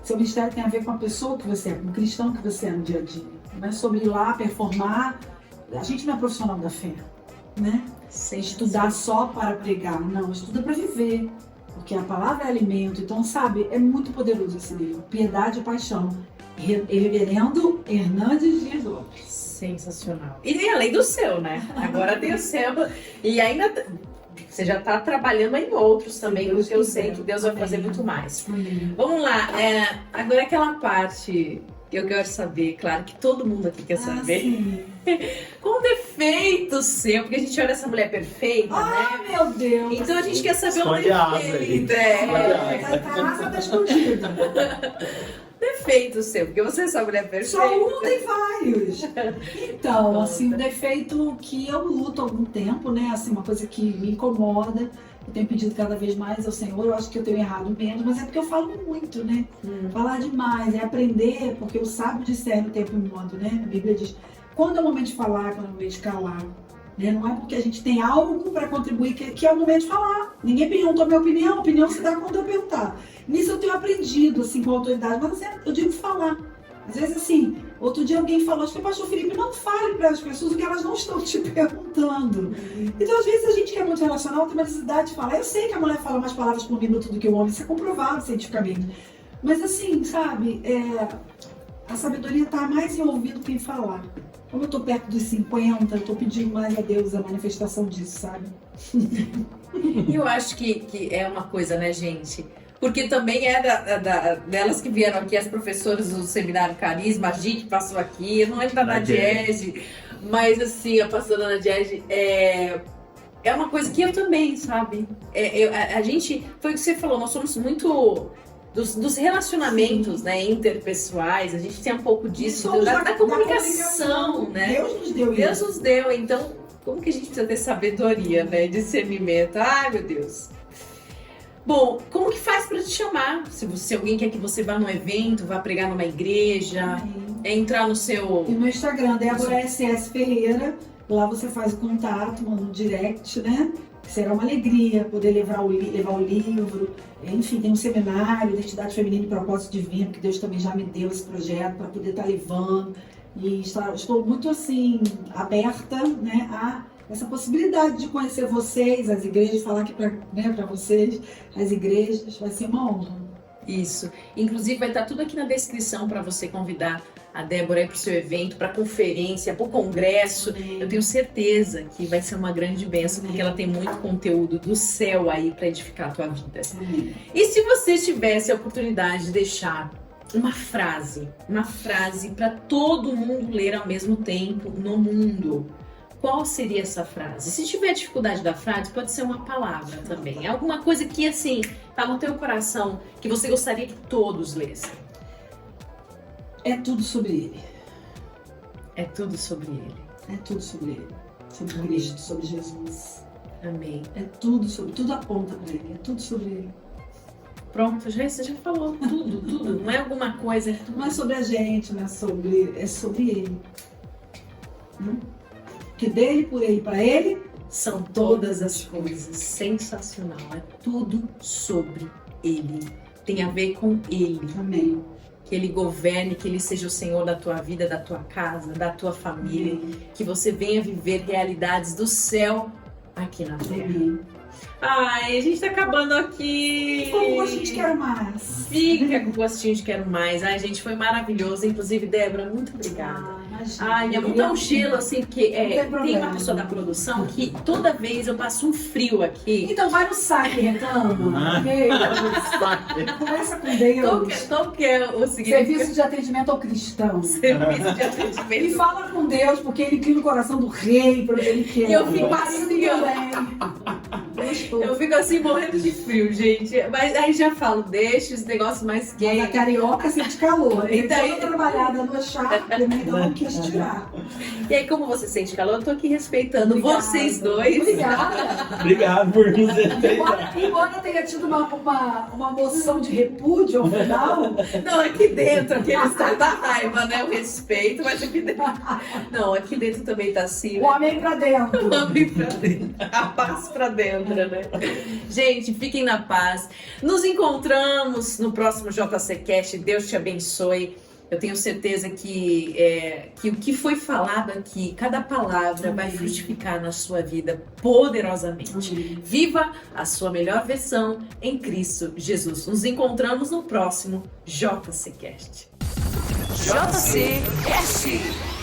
B: Seu ministério tem a ver com a pessoa que você é, com o cristão que você é no dia a dia. Não é sobre ir lá performar. A gente não é profissional da fé, né?
A: Sem
B: Estudar só para pregar. Não, estuda para viver. Porque a palavra é alimento. Então, sabe, é muito poderoso esse livro. Piedade e paixão. Reverendo Hernandes Dias Lopes.
A: Sensacional. E além do seu, né? Agora tem o seu. E ainda você já está trabalhando em outros também, porque eu sei que Deus vai fazer muito mais. Vamos lá. Agora aquela parte que eu quero saber, claro que todo mundo aqui quer saber.
B: Sim.
A: Qual o defeito seu? Porque a gente olha essa mulher perfeita, né?
B: Meu Deus!
A: Então a gente quer saber
C: Esconde
A: o
C: a asa aí.
A: defeito.
B: A asa tá escondida.
A: Defeito seu, porque você é essa mulher perfeita.
B: Só um, tem vários. Então, assim, um defeito que eu luto há algum tempo, né? Assim, uma coisa que me incomoda. Eu tenho pedido cada vez mais ao Senhor, eu acho que eu tenho errado menos, mas é porque eu falo muito, né? Falar demais, é aprender, porque o sábio discerne o tempo e o modo, né? A Bíblia diz, quando é o momento de falar, quando é o momento de calar. Né? Não é porque a gente tem algo para contribuir que é o momento de falar. Ninguém perguntou a minha opinião, a opinião se dá quando eu perguntar. Nisso eu tenho aprendido, assim, com autoridade, mas assim, eu digo falar. Às vezes, assim, outro dia alguém falou, acho que o pastor Felipe, não fale para as pessoas o que elas não estão te perguntando. Então, às vezes, a gente que é muito relacional tem uma necessidade de falar. Eu sei que a mulher fala mais palavras por minuto do que o homem, isso é comprovado cientificamente. Mas, assim, sabe, a sabedoria está mais em ouvir do que em falar. Como eu tô perto dos 50, eu tô pedindo mais a Deus a manifestação disso, sabe?
A: Eu acho que é uma coisa, né, gente? Porque também é delas que vieram aqui, as professoras do Seminário Carisma, a Gi que passou aqui, eu não lembro da Nadiege, mas assim, a pastora Nadiege é uma coisa que eu também, sabe? A gente, foi o que você falou, nós somos muito... Dos relacionamentos, né, interpessoais, a gente tem um pouco disso, da comunicação, né?
B: Deus nos deu isso.
A: Deus nos deu, então, como que a gente precisa ter sabedoria, né, discernimento? Ai, meu Deus. Bom, como que faz para te chamar? Se alguém quer que você vá num evento, vá pregar numa igreja, entrar no seu...
B: E no Instagram, Débora SS Ferreira, lá você faz o contato, manda um direct, né? Será uma alegria poder levar o livro. Enfim, tem um seminário, Identidade Feminina e Propósito Divino, que Deus também já me deu esse projeto para poder estar levando. E estou muito, assim, aberta, né, a essa possibilidade de conhecer vocês, as igrejas, falar aqui para vocês, as igrejas, vai ser uma honra.
A: Isso. Inclusive vai estar tudo aqui na descrição para você convidar a Débora para o seu evento, para a conferência, para o congresso. Eu tenho certeza que vai ser uma grande bênção, porque ela tem muito conteúdo do céu aí para edificar a tua vida. E se você tivesse a oportunidade de deixar uma frase para todo mundo ler ao mesmo tempo no mundo, qual seria essa frase? Se tiver dificuldade da frase, pode ser uma palavra também. Alguma coisa que, assim, tá no teu coração, que você gostaria que todos lessem.
B: É tudo sobre Ele.
A: É tudo sobre Ele.
B: É tudo sobre Ele. Sobre Cristo, sobre Jesus.
A: Amém.
B: É tudo sobre, tudo aponta para Ele, é tudo sobre Ele.
A: Pronto, você já falou tudo, tudo. Não é alguma coisa.
B: Não é sobre a gente, não é sobre, é sobre ele. Que dele, por ele, para ele,
A: São todas as coisas. Sensacional. É tudo sobre ele. Tem a ver com ele.
B: amém.
A: Que ele governe, que ele seja o Senhor da tua vida, da tua casa, da tua família. Que você venha viver realidades do céu aqui na terra.
B: Amém.
A: Ai, a gente tá acabando aqui.
B: Como a gente quer mais.
A: Fica com gostinho de quero mais. Ai, gente, foi maravilhoso. Inclusive, Débora, muito obrigada.
B: Imagina.
A: Ai, minha mão tá um gelo, assim, porque
B: Não tem
A: tem
B: problema.
A: uma pessoa da produção que toda vez eu passo um frio aqui.
B: Então vai no saque, reclama. Conversa com Deus.
A: Qual que é o significado?
B: Serviço de atendimento ao cristão.
A: Serviço de
B: E
A: atendimento.
B: fala com Deus, porque ele inclina o coração do rei para onde ele quer.
A: E eu fico
B: Marido
A: assim, ó.
B: também.
A: Eu fico assim morrendo de frio, gente. Mas aí já falo, deixa os negócios mais
B: Mas a
A: quentes.
B: carioca sente calor. Ele
A: Então,
B: tá trabalhada no chá, ele não quis tirar.
A: E aí, como você sente calor, eu tô aqui respeitando
B: Obrigada.
A: vocês dois.
B: Obrigada.
C: Obrigado por nos respeitar.
B: Embora tenha tido uma moção de repúdio ao final,
A: Não, aqui dentro, aquele estado da raiva, né? O respeito, mas aqui dentro. Não, aqui dentro também tá assim.
B: o amém pra dentro.
A: O amém pra dentro. A paz pra dentro, né? Gente, fiquem na paz. Nos encontramos no próximo JC Cast. Deus te abençoe. Eu tenho certeza que o que foi falado aqui, cada palavra vai frutificar na sua vida poderosamente. Viva a sua melhor versão em Cristo Jesus. Nos encontramos no próximo JC Cast.
D: JC Cast.